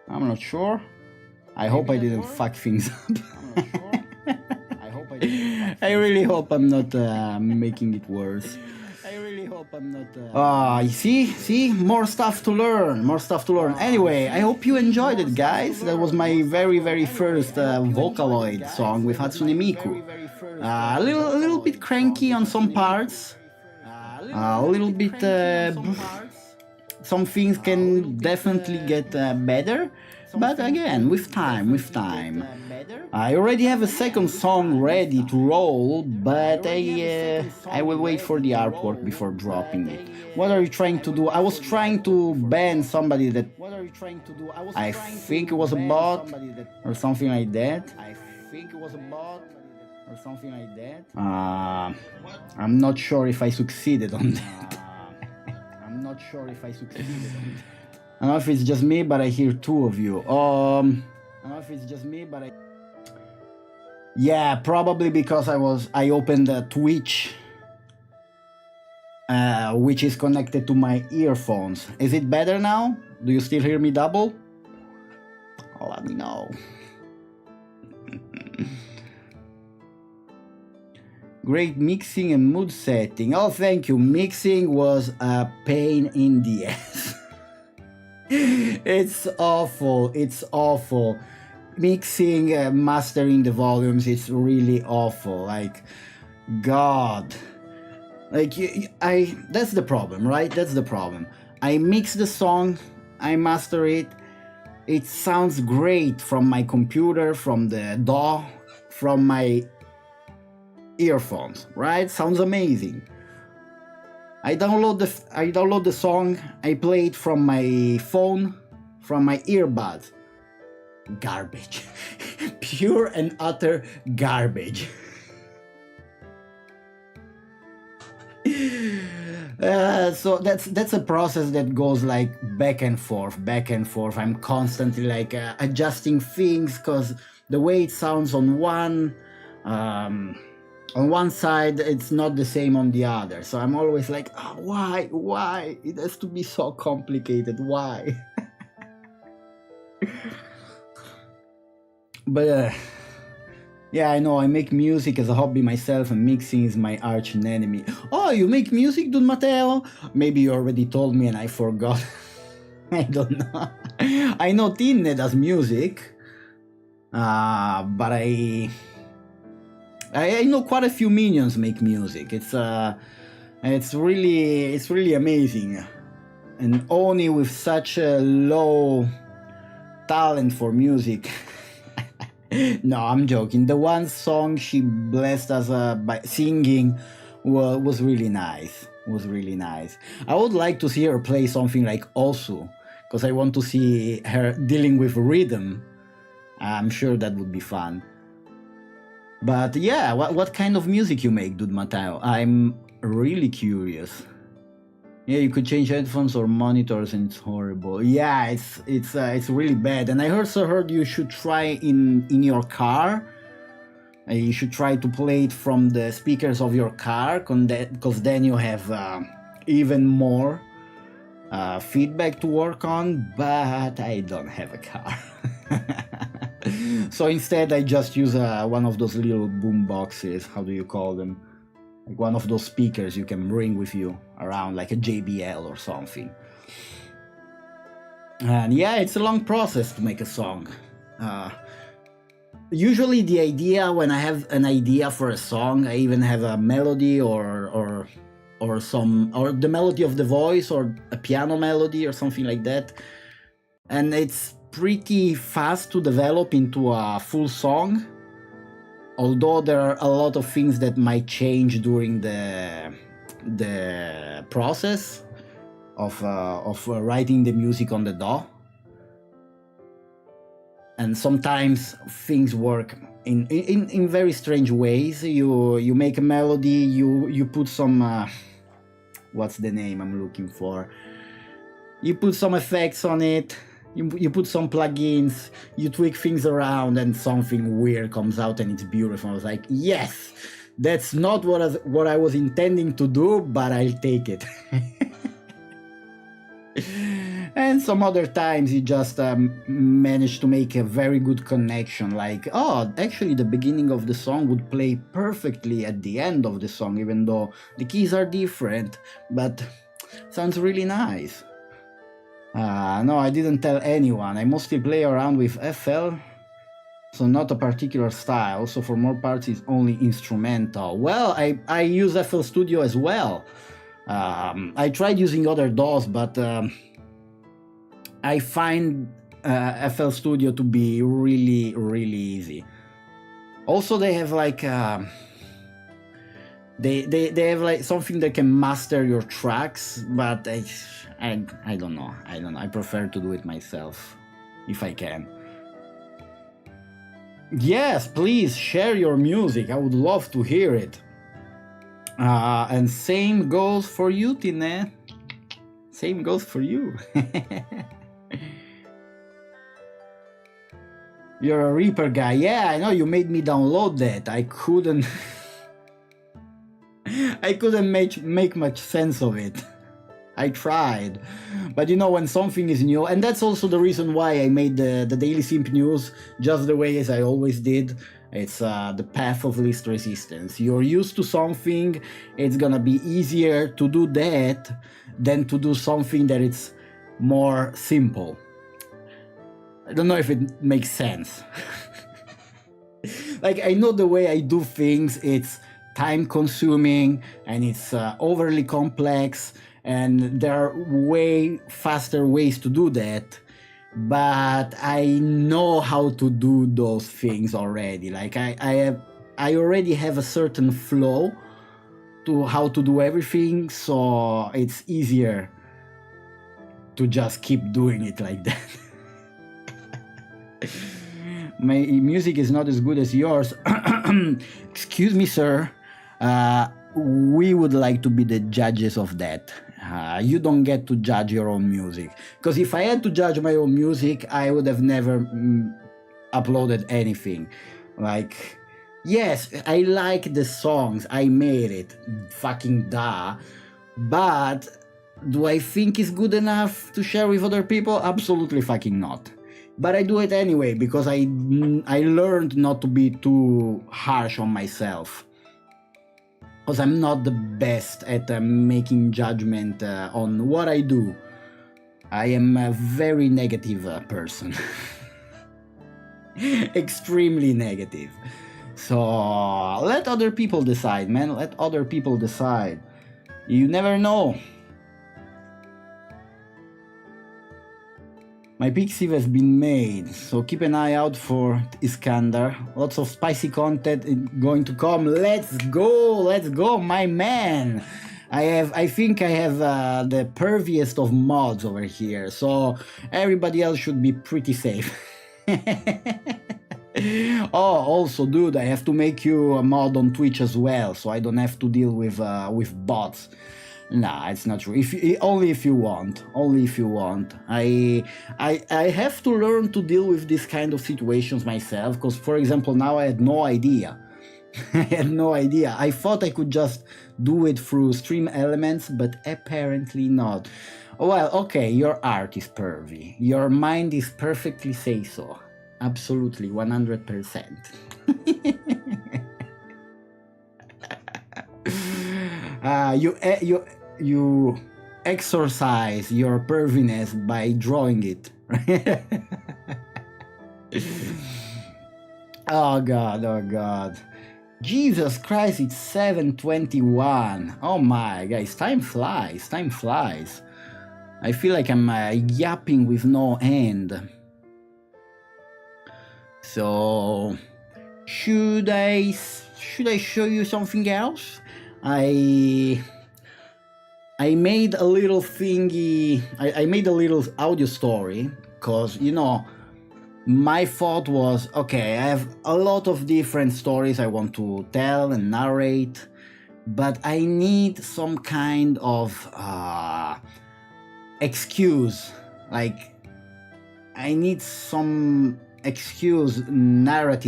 I'm not sure. I hope I didn't fuck things up. I really hope I'm not making it worse. I really hope I'm not. See, more stuff to learn. Anyway, I hope you enjoyed it, guys. That was my very first Vocaloid song with Hatsune Miku. A little bit cranky on some parts. A little bit. Some things can definitely get better. But again, with time. I already have a second song ready to roll, but I will wait for the artwork before dropping it. What are you trying to do? I was trying to ban somebody that I think it was a bot or something like that. I'm not sure if I succeeded on that. I don't know if it's just me, but I hear two of you. Yeah, probably because I opened Twitch, which is connected to my earphones. Is it better now? Do you still hear me double? Let me know. Great mixing and mood setting. Oh, thank you. Mixing was a pain in the ass. It's awful. Mixing, mastering the volumes, it's really awful. Like, God. Like, that's the problem, right? That's the problem. I mix the song, I master it. It sounds great from my computer, from the DAW, from my earphones, right? Sounds amazing. I download the song, I play it from my phone, from my earbuds. Garbage. Pure and utter garbage. So that's a process that goes like back and forth. I'm constantly like adjusting things because the way it sounds on one side, it's not the same on the other. So I'm always like, oh, why? It has to be so complicated. Why? But yeah, I know, I make music as a hobby myself and mixing is my arch enemy. Oh, you make music, Don Matteo? Maybe you already told me and I forgot. I don't know. I know Tinne does music, but I know quite a few minions make music. It's really amazing. And Oni with such a low talent for music. No, I'm joking. The one song she blessed us by singing was really nice. Was really nice. I would like to see her play something like Osu, because I want to see her dealing with rhythm. I'm sure that would be fun. But yeah, what kind of music you make, Dude Mateo? I'm really curious. Yeah, you could change headphones or monitors, and it's horrible. Yeah, it's really bad. And I also heard you should try in your car. You should try to play it from the speakers of your car, because then you have even more feedback to work on. But I don't have a car. So instead I just use one of those little boom boxes. How do you call them? Like one of those speakers you can bring with you around, like a JBL or something. And yeah, it's a long process to make a song. Usually the idea, when I have an idea for a song, I even have a melody or the melody of the voice or a piano melody or something like that. And it's pretty fast to develop into a full song, although there are a lot of things that might change during the process of writing the music on the DAW. And sometimes things work in very strange ways. You make a melody, you put some what's the name I'm looking for? You put some effects on it. You put some plugins, you tweak things around, and something weird comes out, and it's beautiful. I was like, yes, that's not what I was intending to do, but I'll take it. And some other times you just manage to make a very good connection, like, oh, actually the beginning of the song would play perfectly at the end of the song, even though the keys are different, but sounds really nice. No, I didn't tell anyone. I mostly play around with FL, so not a particular style. So for more parts, it's only instrumental. Well, I use FL Studio as well. I tried using other DAWs, but I find FL Studio to be really, really easy. Also, they have like they have like something that can master your tracks, but I don't know. I prefer to do it myself if I can. Yes, please share your music. I would love to hear it. And same goes for you, Tine. Same goes for you. You're a Reaper guy. Yeah, I know, you made me download that. I couldn't make much sense of it. I tried, but you know, when something is new, and that's also the reason why I made the Daily Simp News just the way as I always did. It's the path of least resistance. You're used to something, it's gonna be easier to do that than to do something that it's more simple. I don't know if it makes sense. Like, I know the way I do things, it's time consuming and it's overly complex, and there are way faster ways to do that, but I know how to do those things already. Like, I already have a certain flow to how to do everything, so it's easier to just keep doing it like that. My music is not as good as yours. Excuse me, sir. We would like to be the judges of that. You don't get to judge your own music. Because if I had to judge my own music, I would have never uploaded anything. Like, yes, I like the songs, I made it, fucking duh. But do I think it's good enough to share with other people? Absolutely fucking not. But I do it anyway because I learned not to be too harsh on myself. Because I'm not the best at making judgment on what I do. I am a very negative person. Extremely negative. So let other people decide, man. Let other people decide. You never know. My pixie has been made, so keep an eye out for Iskander. Lots of spicy content going to come. Let's go, my man. I think I have the perviest of mods over here, so everybody else should be pretty safe. Oh, also, dude, I have to make you a mod on Twitch as well, so I don't have to deal with bots. Nah, it's not true. Only if you want. Only if you want. I have to learn to deal with this kind of situations myself. Because, for example, now I had no idea. I had no idea. I thought I could just do it through Stream Elements, but apparently not. Well, okay, your art is pervy. Your mind is perfectly say so. Absolutely, 100%. You exorcise your perviness by drawing it. Oh god. Jesus Christ, it's 7:21. Oh my guys, time flies. I feel like I'm yapping with no end. So should I show you something else? I made a little thingy, I made a little audio story, because, you know, my thought was, okay, I have a lot of different stories I want to tell and narrate, but I need some kind of excuse, like, I need some excuse narratively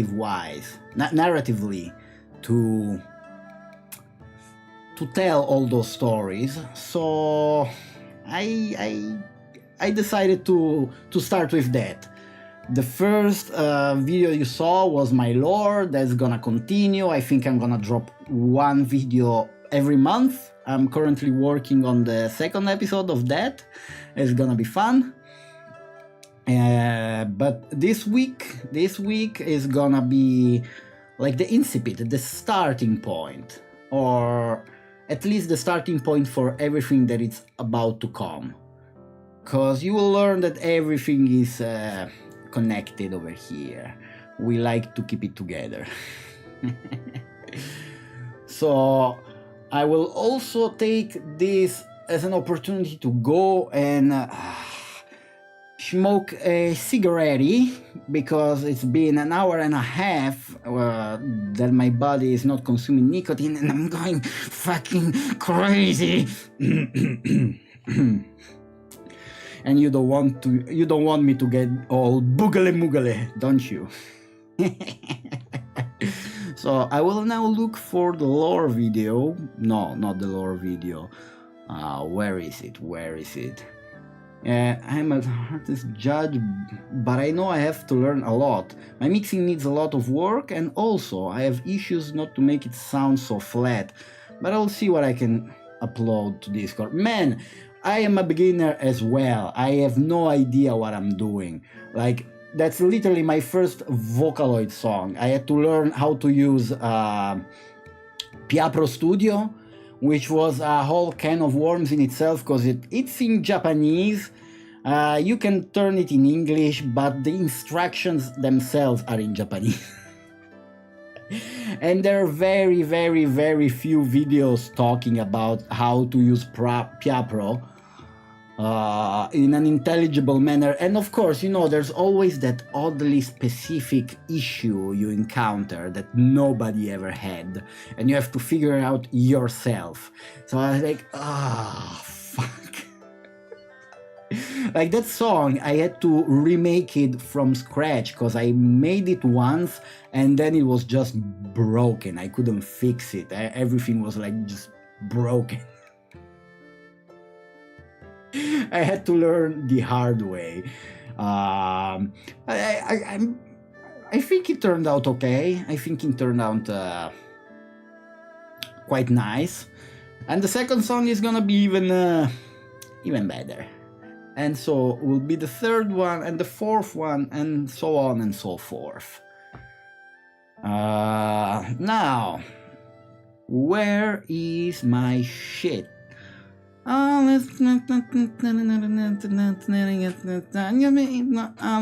to tell all those stories. So I decided to start with that. The first video you saw was my lore. That's gonna continue. I think I'm gonna drop one video every month. I'm currently working on the second episode of that. It's gonna be fun. But this week is gonna be like the incipit, the starting point, or at least the starting point for everything that is about to come. Because you will learn that everything is connected over here. We like to keep it together. So I will also take this as an opportunity to go and smoke a cigarette, because it's been an hour and a half that my body is not consuming nicotine, and I'm going fucking crazy. And you don't want me to get all boogly-moogly, don't you? So I will now look for the lore video. No, not the lore video. Where is it? I'm an artist judge, but I know I have to learn a lot. My mixing needs a lot of work, and also I have issues not to make it sound so flat. But I'll see what I can upload to Discord. Man, I am a beginner as well. I have no idea what I'm doing. Like, that's literally my first Vocaloid song. I had to learn how to use Piapro Studio, which was a whole can of worms in itself, because it's in Japanese. You can turn it in English, but the instructions themselves are in Japanese. And there are very, very, very few videos talking about how to use Piapro in an intelligible manner. And of course, you know, there's always that oddly specific issue you encounter that nobody ever had, and you have to figure it out yourself. So I was like, fuck. Like that song, I had to remake it from scratch, because I made it once and then it was just broken. I couldn't fix it. Everything was like just broken. I had to learn the hard way. I think it turned out okay. I think it turned out quite nice. And the second song is gonna be even better. And so will be the third one and the fourth one, and so on and so forth. Now, where is my shit? all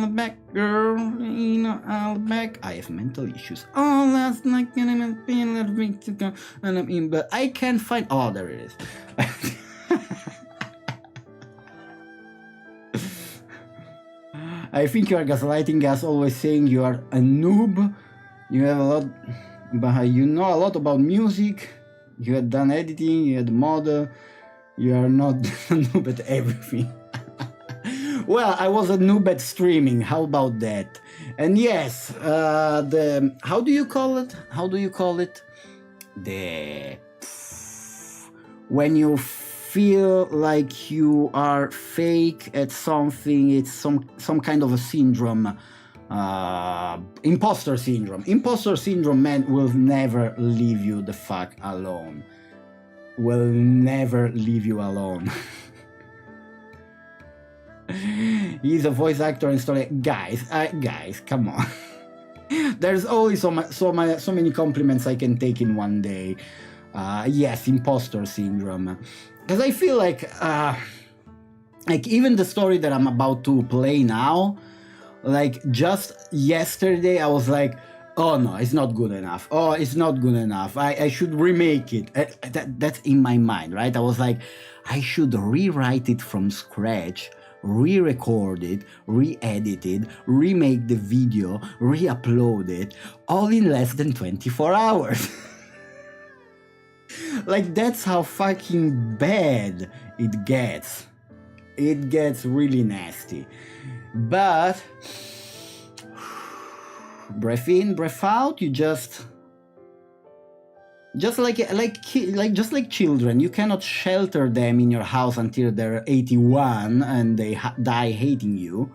back, girl, all back. I have mental issues. All last night, but I can't find. Oh, there it is. I think you are gaslighting us, always saying you are a noob. You have a lot, but you know a lot about music. You had done editing, you had model. You are not a noob at everything. Well, I was a noob at streaming. How about that? And yes, how do you call it? When you feel like you are fake at something, it's some kind of a syndrome. Imposter syndrome. Imposter syndrome, man, will never leave you the fuck alone. Will never leave you alone. He's a voice actor and story. Guys, come on. There's always so many compliments I can take in one day. Yes, imposter syndrome. Because I feel like even the story that I'm about to play now, like just yesterday I was like, oh no, it's not good enough. Oh, it's not good enough. I should remake it. That's in my mind, right? I was like, I should rewrite it from scratch, re-record it, re-edit it, remake the video, re-upload it, all in less than 24 hours. Like, that's how fucking bad it gets. It gets really nasty. But breath in, breath out. You just like children. You cannot shelter them in your house until they're 81 and they die hating you.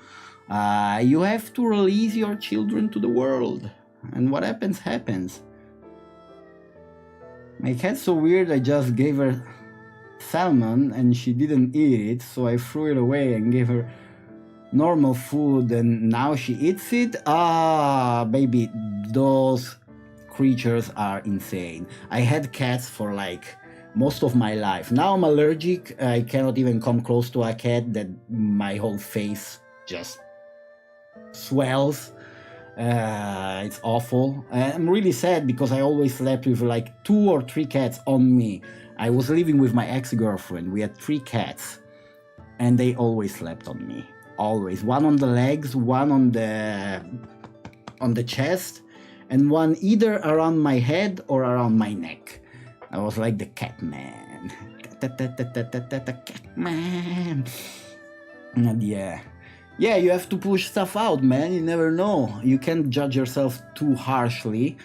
You have to release your children to the world, and what happens. My cat's so weird. I just gave her salmon and she didn't eat it, so I threw it away and gave her normal food, and now she eats it. Baby, those creatures are insane. I had cats for like most of my life. Now I'm allergic. I cannot even come close to a cat, that my whole face just swells. It's awful. I'm really sad because I always slept with like 2 or 3 cats on me. I was living with my ex-girlfriend. We had 3 cats and they always slept on me. Always. One on the legs, one on the chest, and one either around my head or around my neck. I was like the cat man. Cat man. And yeah, you have to push stuff out, man. You never know. You can't judge yourself too harshly.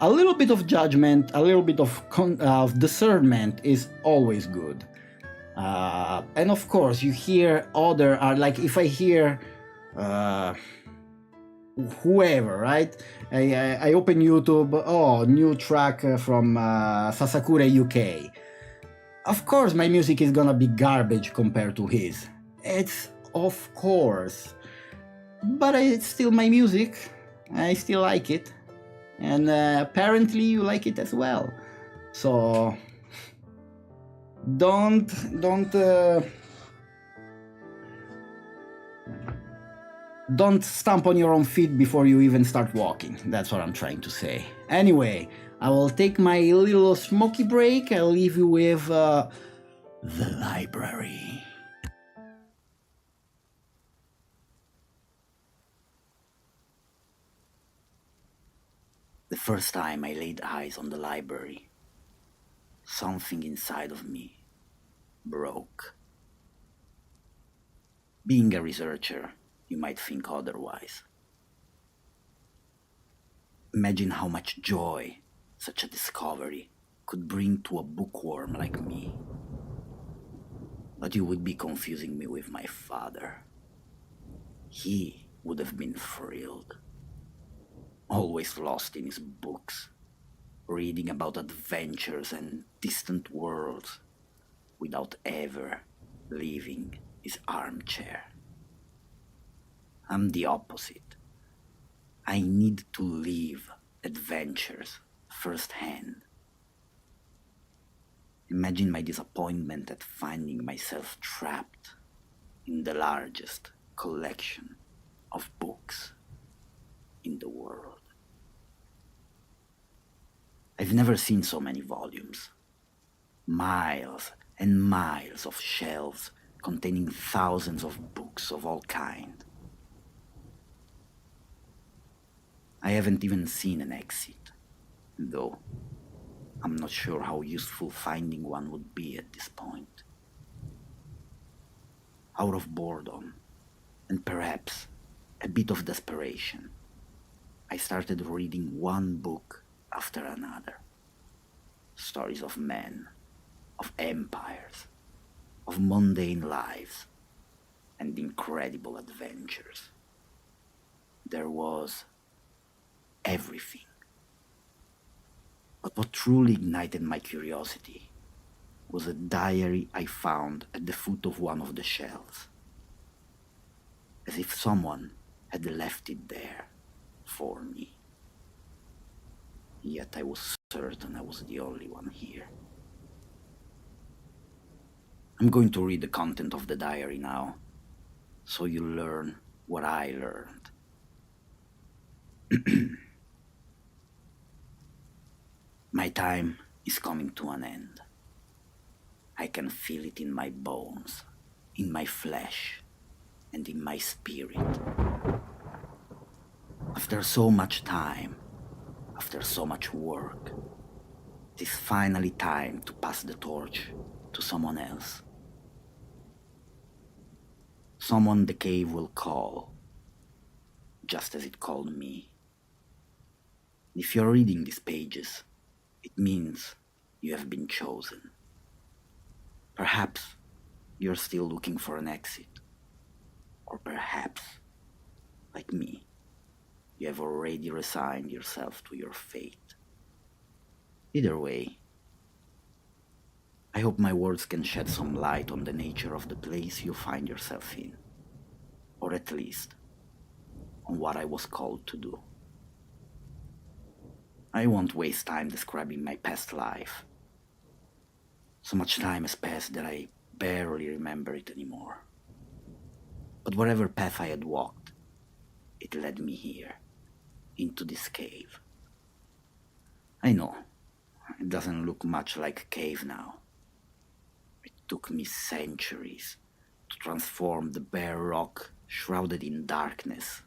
A little bit of judgment, a little bit of discernment is always good. And of course, you hear other are like, if I hear whoever, right? I open YouTube. Oh, new track from Sasakure UK. Of course, my music is gonna be garbage compared to his. It's of course, but it's still my music. I still like it, and apparently you like it as well. So don't stamp on your own feet before you even start walking. That's what I'm trying to say. Anyway, I will take my little smoky break. I'll leave you with the library. The first time I laid eyes on the library, something inside of me broke. Being a researcher, you might think otherwise. Imagine how much joy such a discovery could bring to a bookworm like me. But you would be confusing me with my father. He would have been thrilled. Always lost in his books, reading about adventures and distant worlds, without ever leaving his armchair. I'm the opposite. I need to live adventures firsthand. Imagine my disappointment at finding myself trapped in the largest collection of books in the world. I've never seen so many volumes. Miles and miles of shelves containing thousands of books of all kinds. I haven't even seen an exit, though I'm not sure how useful finding one would be at this point. Out of boredom, and perhaps a bit of desperation, I started reading one book after another. Stories of men, of empires, of mundane lives, and incredible adventures. There was everything. But what truly ignited my curiosity was a diary I found at the foot of one of the shelves, as if someone had left it there for me. Yet I was certain I was the only one here. I'm going to read the content of the diary now, so you learn what I learned. My time is coming to an end. I can feel it in my bones, in my flesh, and in my spirit. After so much time, after so much work, it is finally time to pass the torch to someone else. Someone the cave will call, just as it called me. If you're reading these pages, it means you have been chosen. Perhaps you're still looking for an exit. Or perhaps, like me, you have already resigned yourself to your fate. Either way, I hope my words can shed some light on the nature of the place you find yourself in. Or at least, on what I was called to do. I won't waste time describing my past life. So much time has passed that I barely remember it anymore. But whatever path I had walked, it led me here, into this cave. I know, it doesn't look much like a cave now. It took me centuries to transform the bare rock shrouded in darkness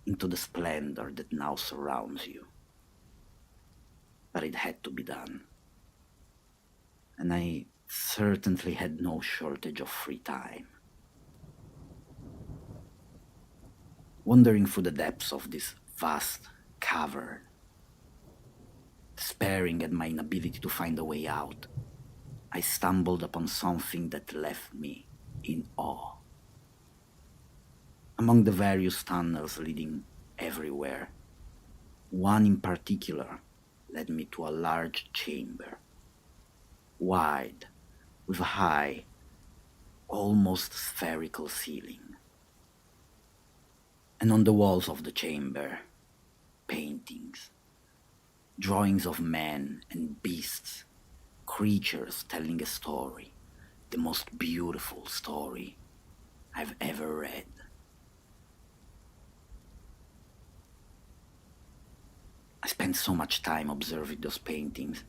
into the splendor that now surrounds you. But it had to be done. And I certainly had no shortage of free time. Wandering through the depths of this vast cavern, despairing at my inability to find a way out, I stumbled upon something that left me in awe. Among the various tunnels leading everywhere, one in particular led me to a large chamber, wide, with a high, almost spherical ceiling. And on the walls of the chamber, paintings, drawings of men and beasts, creatures telling a story, the most beautiful story I've ever read. I spent so much time observing those paintings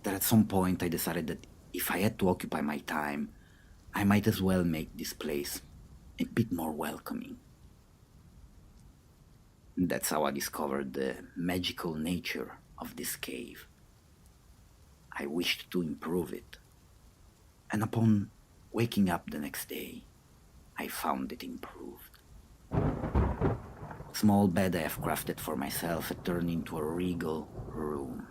that at some point I decided that if I had to occupy my time, I might as well make this place a bit more welcoming. That's how I discovered the magical nature of this cave. I wished to improve it, and upon waking up the next day, I found it improved. Small bed I have crafted for myself had turned into a regal room,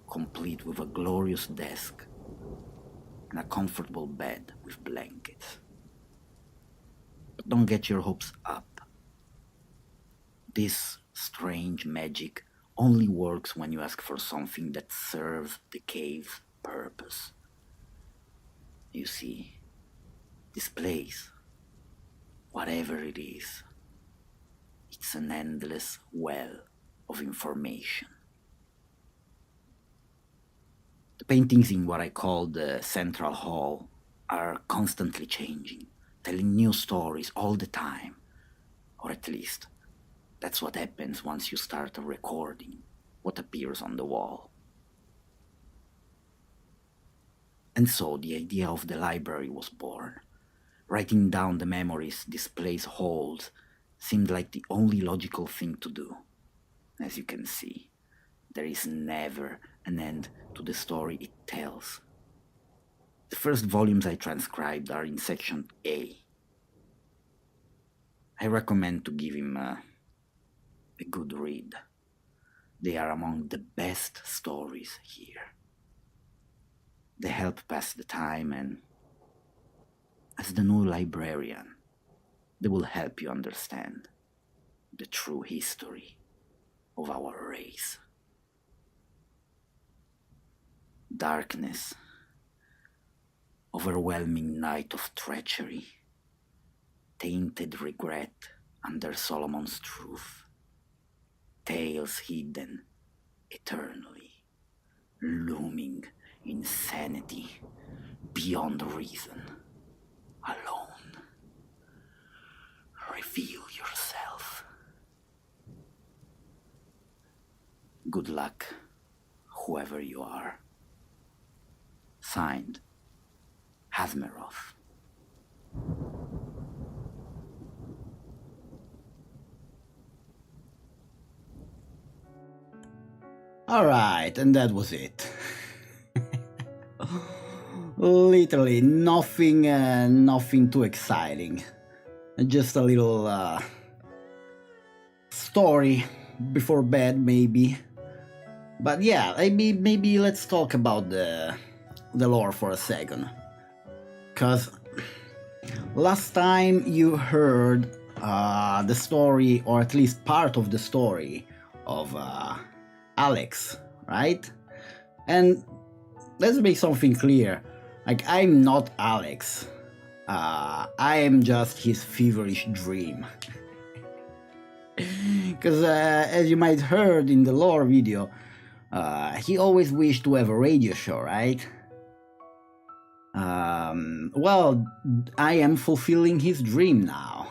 complete with a glorious desk and a comfortable bed with blankets. But don't get your hopes up. This strange magic only works when you ask for something that serves the cave's purpose. You see, this place, whatever it is, it's an endless well of information. The paintings in what I call the central hall are constantly changing, telling new stories all the time. Or at least, that's what happens once you start recording what appears on the wall. And so the idea of the library was born. Writing down the memories this place holds seemed like the only logical thing to do. As you can see, there is never an end to the story it tells. The first volumes I transcribed are in section A. I recommend to give him a good read. They are among the best stories here. They help pass the time, and as the new librarian, they will help you understand the true history of our race. Darkness, overwhelming night of treachery, tainted regret under Solomon's truth, tales hidden eternally, looming insanity beyond reason, alone. Reveal yourself. Good luck, whoever you are. Signed, Hazmeroth. Alright, and that was it. Literally nothing too exciting. Just a little story before bed, maybe. But yeah, maybe let's talk about the lore for a second. Cause last time you heard the story, or at least part of the story of Alex, right? And let's make something clear. Like, I'm not Alex. I am just his feverish dream. Because as you might heard in the lore video, he always wished to have a radio show, right? Well, I am fulfilling his dream now,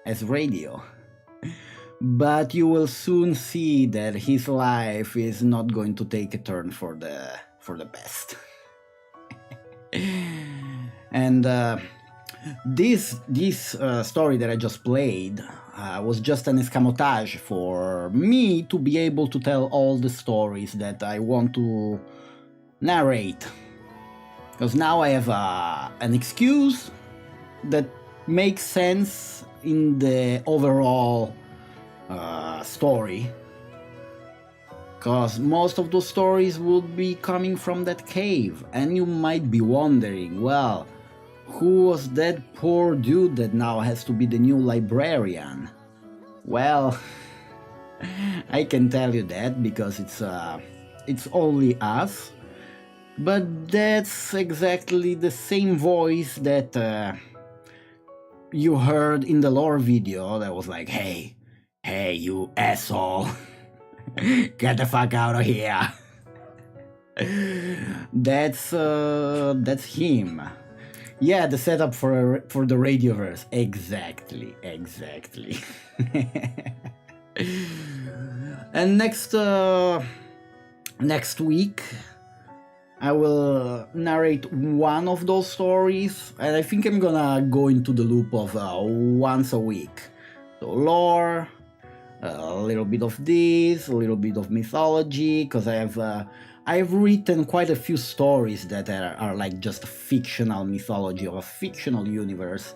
as radio. But you will soon see that his life is not going to take a turn for the best. And this story that I just played was just an escamotage for me to be able to tell all the stories that I want to narrate. Because now I have an excuse that makes sense in the overall story. Because most of those stories would be coming from that cave, and you might be wondering, well, who was that poor dude that now has to be the new librarian? Well, I can tell you that because it's only us, but that's exactly the same voice that you heard in the lore video that was like, hey, you asshole. Get the fuck out of here. That's him. Yeah, the setup for the Radioverse. Exactly. And next week I will narrate one of those stories, and I think I'm gonna go into the loop of once a week. So lore, a little bit of this, a little bit of mythology, because I've written quite a few stories that are like just fictional mythology or a fictional universe.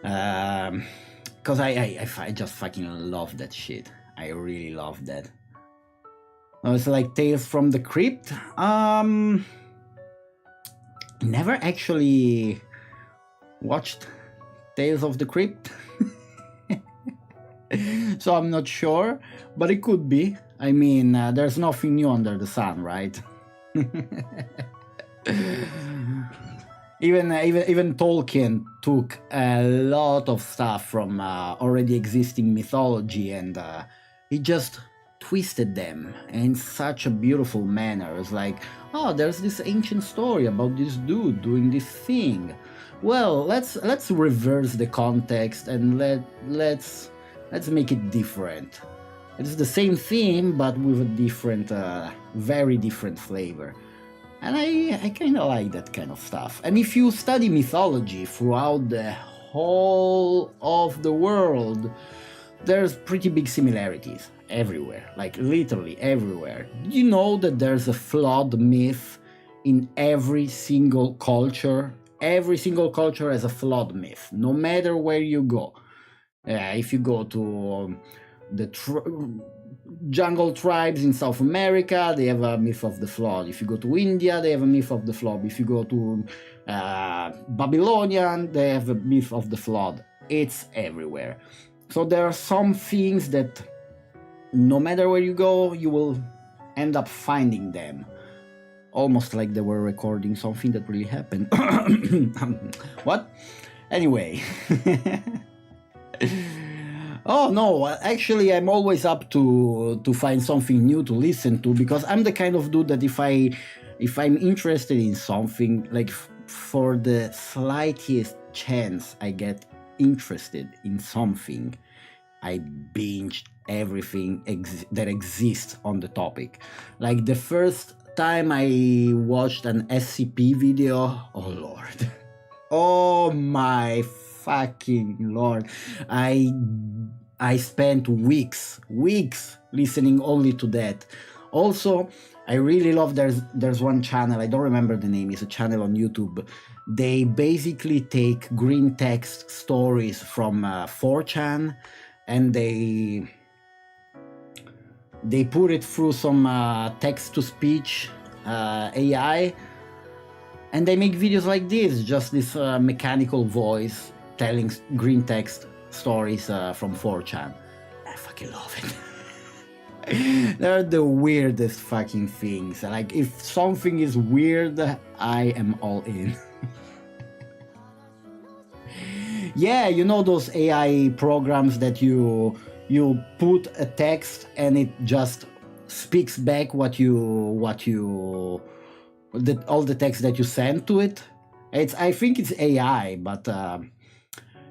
Because I just fucking love that shit. I really love that. It's like Tales from the Crypt. Never actually watched Tales of the Crypt. So I'm not sure, but it could be. I mean, there's nothing new under the sun, right? Even Tolkien took a lot of stuff from already existing mythology, and he just twisted them in such a beautiful manner. It's like, oh, there's this ancient story about this dude doing this thing. Well, let's reverse the context and let's make it different. It's the same theme, but with a different, very different flavor. And I kind of like that kind of stuff. And if you study mythology throughout the whole of the world, there's pretty big similarities everywhere, like literally everywhere. You know that there's a flood myth in every single culture. Every single culture has a flood myth, no matter where you go. If you go to the jungle tribes in South America, they have a myth of the flood. If you go to India, they have a myth of the flood. If you go to Babylonian, they have a myth of the flood. It's everywhere. So there are some things that no matter where you go, you will end up finding them. Almost like they were recording something that really happened. What? Anyway. Oh no, actually I'm always up to find something new to listen to, because I'm the kind of dude that if I'm interested in something, like for the slightest chance I get interested in something, I binge everything that exists on the topic. Like the first time I watched an SCP video, oh lord. Oh my fucking lord. I spent weeks listening only to that. Also, I really love, there's one channel, I don't remember the name, it's a channel on YouTube. They basically take green text stories from 4chan and they put it through some text-to-speech AI, and they make videos like this, just this mechanical voice telling green text stories from 4chan. I fucking love it. They're the weirdest fucking things. Like, if something is weird, I am all in. Yeah, you know those AI programs that you put a text and it just speaks back all the text that you send to it. I think it's AI, but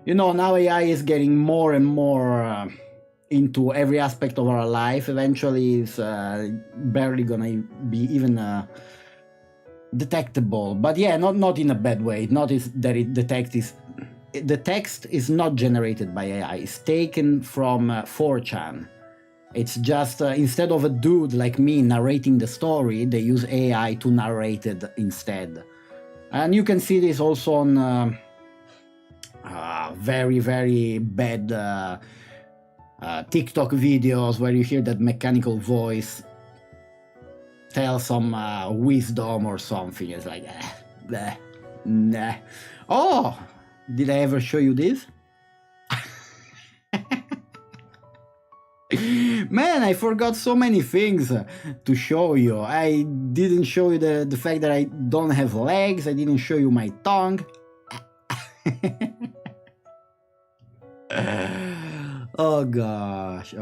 now AI is getting more and more into every aspect of our life. Eventually, it's barely gonna be even detectable. But yeah, not in a bad way. Not that the text is not generated by AI. It's taken from 4chan. It's just instead of a dude like me narrating the story, they use AI to narrate it instead. And you can see this also on very, very bad TikTok videos where you hear that mechanical voice tell some wisdom or something. It's like, bleh, nah. Oh, did I ever show you this? Man, I forgot so many things to show you. I didn't show you the fact that I don't have legs. I didn't show you my tongue. Oh gosh.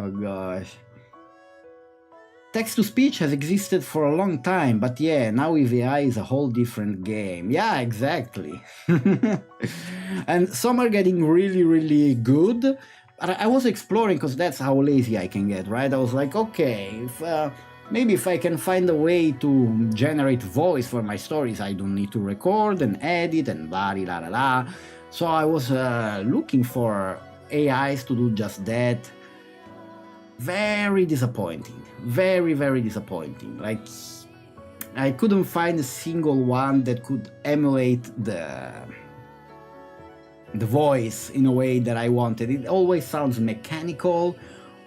Text-to-speech has existed for a long time, but yeah, now with AI is a whole different game. Yeah, exactly. And some are getting really, really good. But I was exploring, because that's how lazy I can get, right? I was like, okay, maybe if I can find a way to generate voice for my stories, I don't need to record and edit and blah, blah, blah, blah. So I was looking for AIs to do just that. Very disappointing. Very, very disappointing. Like, I couldn't find a single one that could emulate the voice in a way that I wanted. It always sounds mechanical,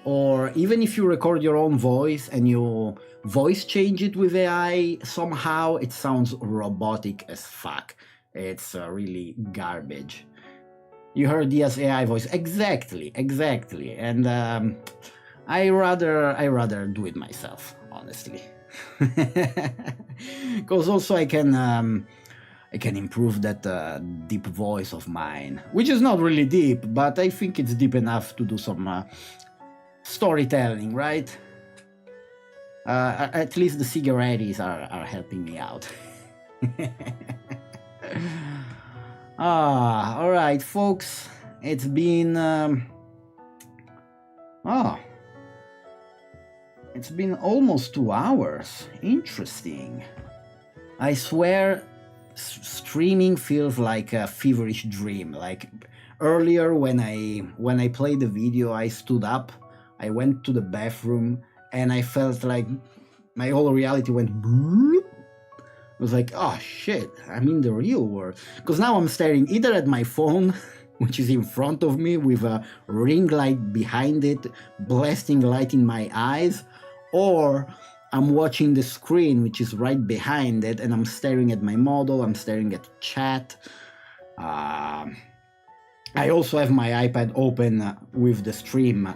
or even if you record your own voice and you voice change it with AI, somehow it sounds robotic as fuck. It's really garbage. You heard Dia's AI voice. Exactly. And I rather do it myself, honestly. Because also I can improve that deep voice of mine, which is not really deep, but I think it's deep enough to do some storytelling, right? At least the cigarettes are helping me out. All right, folks. It's been it's been almost 2 hours. Interesting. I swear, streaming feels like a feverish dream. Like earlier when I played the video, I stood up, I went to the bathroom, and I felt like my whole reality went bloop. I was like, oh shit, I'm in the real world. Because now I'm staring either at my phone, which is in front of me with a ring light behind it, blasting light in my eyes, or I'm watching the screen, which is right behind it, and I'm staring at my model, I'm staring at chat. I also have my iPad open with the stream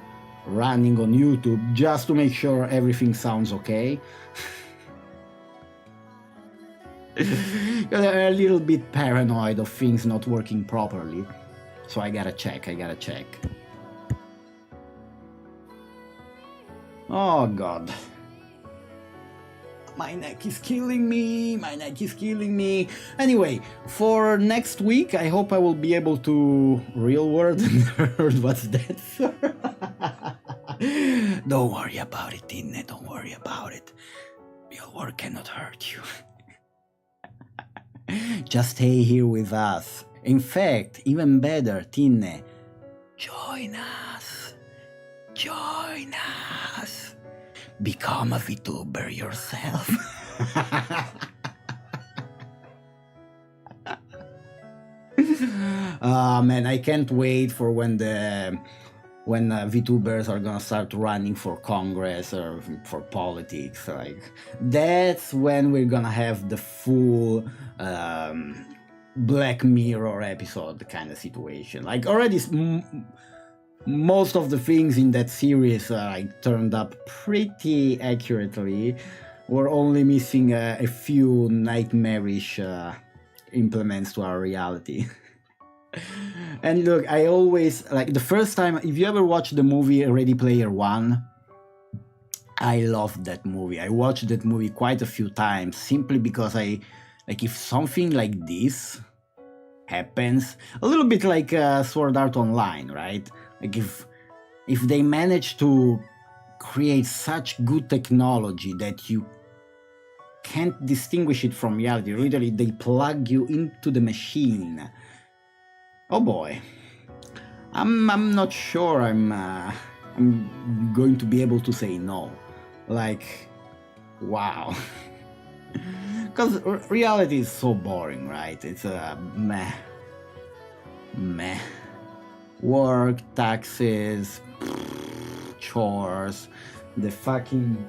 running on YouTube just to make sure everything sounds okay. I'm a little bit paranoid of things not working properly, so I gotta check. Oh god. My neck is killing me. Anyway, for next week, I hope I will be able to... Real world nerd, what's that, sir? Don't worry about it, Tinne, don't worry about it. Real world cannot hurt you. Just stay here with us. In fact, even better, Tinne, join us. Become a VTuber yourself. Man, I can't wait for when VTubers are gonna start running for Congress or for politics. Like, that's when we're gonna have the full Black Mirror episode kind of situation. Like, already most of the things in that series like turned up pretty accurately. We're only missing a few nightmarish implements to our reality. And look, I always, like, the first time, if you ever watched the movie Ready Player One, I loved that movie. I watched that movie quite a few times simply because if something like this happens, a little bit like Sword Art Online, right? Like if they manage to create such good technology that you can't distinguish it from reality, literally they plug you into the machine. Oh boy, I'm not sure I'm going to be able to say no. Like, wow. Because reality is so boring, right? It's a meh. Work, taxes, chores, the fucking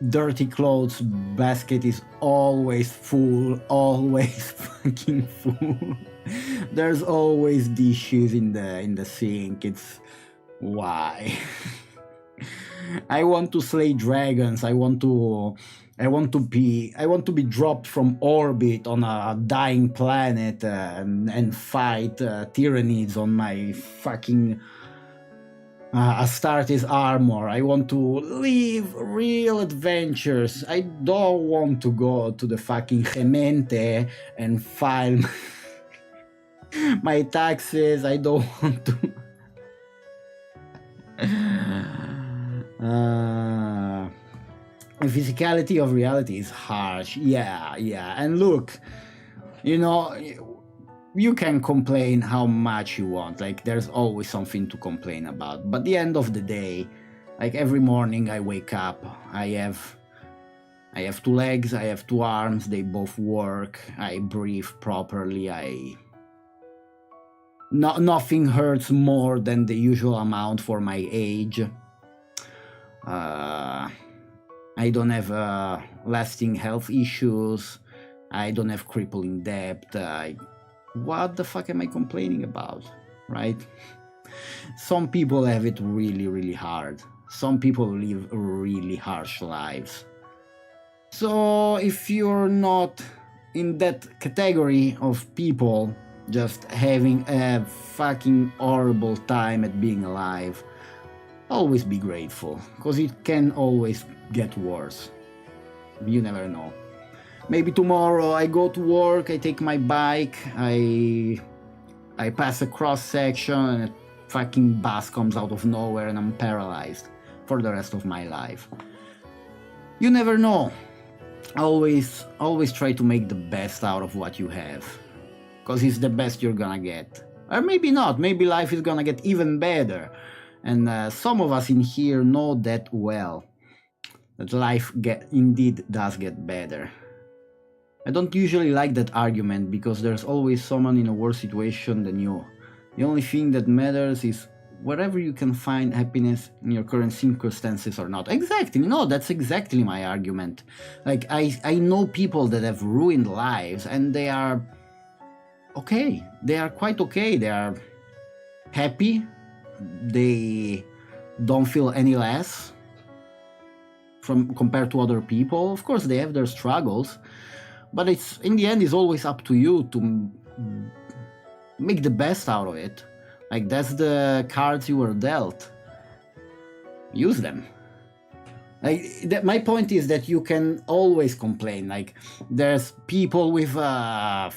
dirty clothes basket is always fucking full. There's always dishes in the sink. It's why. I want to slay dragons. I want to be dropped from orbit on a dying planet and fight tyrannies on my fucking Astartes armor. I want to live real adventures. I don't want to go to the fucking Gemente and file my taxes. I don't want to. The physicality of reality is harsh. Yeah. And look, you can complain how much you want. Like, there's always something to complain about. But at the end of the day, like, every morning I wake up, I have 2 legs, I have 2 arms, they both work, I breathe properly, nothing hurts more than the usual amount for my age. I don't have lasting health issues. I don't have crippling debt. What the fuck am I complaining about, right? Some people have it really, really hard. Some people live really harsh lives. So if you're not in that category of people just having a fucking horrible time at being alive, always be grateful, because it can always get worse. You never know. Maybe tomorrow I go to work, I take my bike, I pass a cross section and a fucking bus comes out of nowhere and I'm paralyzed for the rest of my life. You never know. Always try to make the best out of what you have, because it's the best you're gonna get. Or maybe not, maybe life is gonna get even better. And some of us in here know that well, that life indeed does get better. I don't usually like that argument, because there's always someone in a worse situation than you. The only thing that matters is wherever you can find happiness in your current circumstances or not. Exactly, no, that's exactly my argument. Like, I know people that have ruined lives and they are okay. They are quite okay. They are happy. They don't feel any less compared to other people. Of course, they have their struggles, but it's in the end, it's always up to you to make the best out of it. Like, that's the cards you were dealt. Use them. Like, my point is that you can always complain. Like, there's people with there are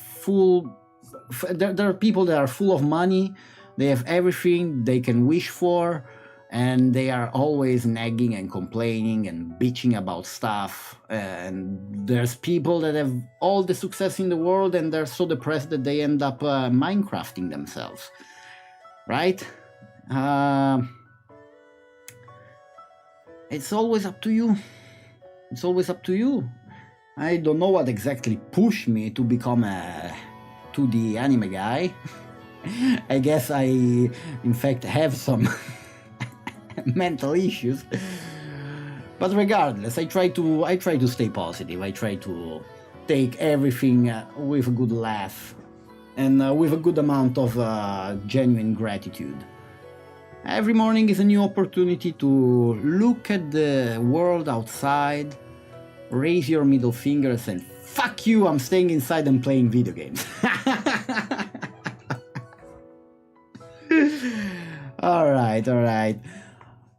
people that are full of money. They have everything they can wish for, and they are always nagging and complaining and bitching about stuff. And there's people that have all the success in the world and they're so depressed that they end up Minecrafting themselves. Right? It's always up to you. It's always up to you. I don't know what exactly pushed me to become a 2D anime guy. I guess I, in fact, have some mental issues. But regardless, I try to stay positive. I try to take everything with a good laugh and with a good amount of genuine gratitude. Every morning is a new opportunity to look at the world outside, raise your middle fingers and fuck you, I'm staying inside and playing video games. All right.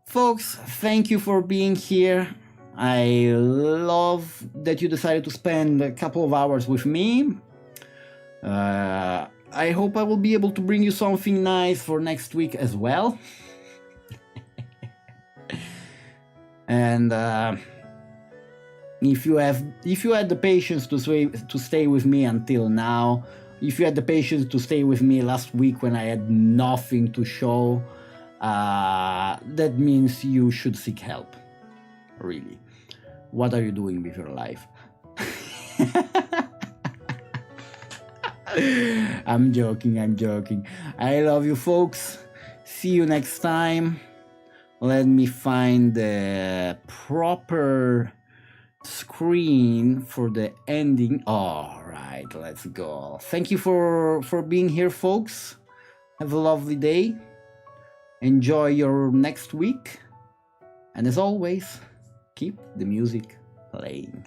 Folks, thank you for being here. I love that you decided to spend a couple of hours with me. I hope I will be able to bring you something nice for next week as well. And if you had the patience to stay with me until now, if you had the patience to stay with me last week when I had nothing to show, that means you should seek help. Really. What are you doing with your life? I'm joking. I love you, folks. See you next time. Let me find the proper screen for the ending. All right, let's go. Thank you for being here, folks. Have a lovely day. Enjoy your next week. And as always, keep the music playing.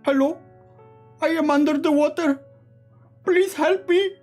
Hello? I am under the water. Please help me.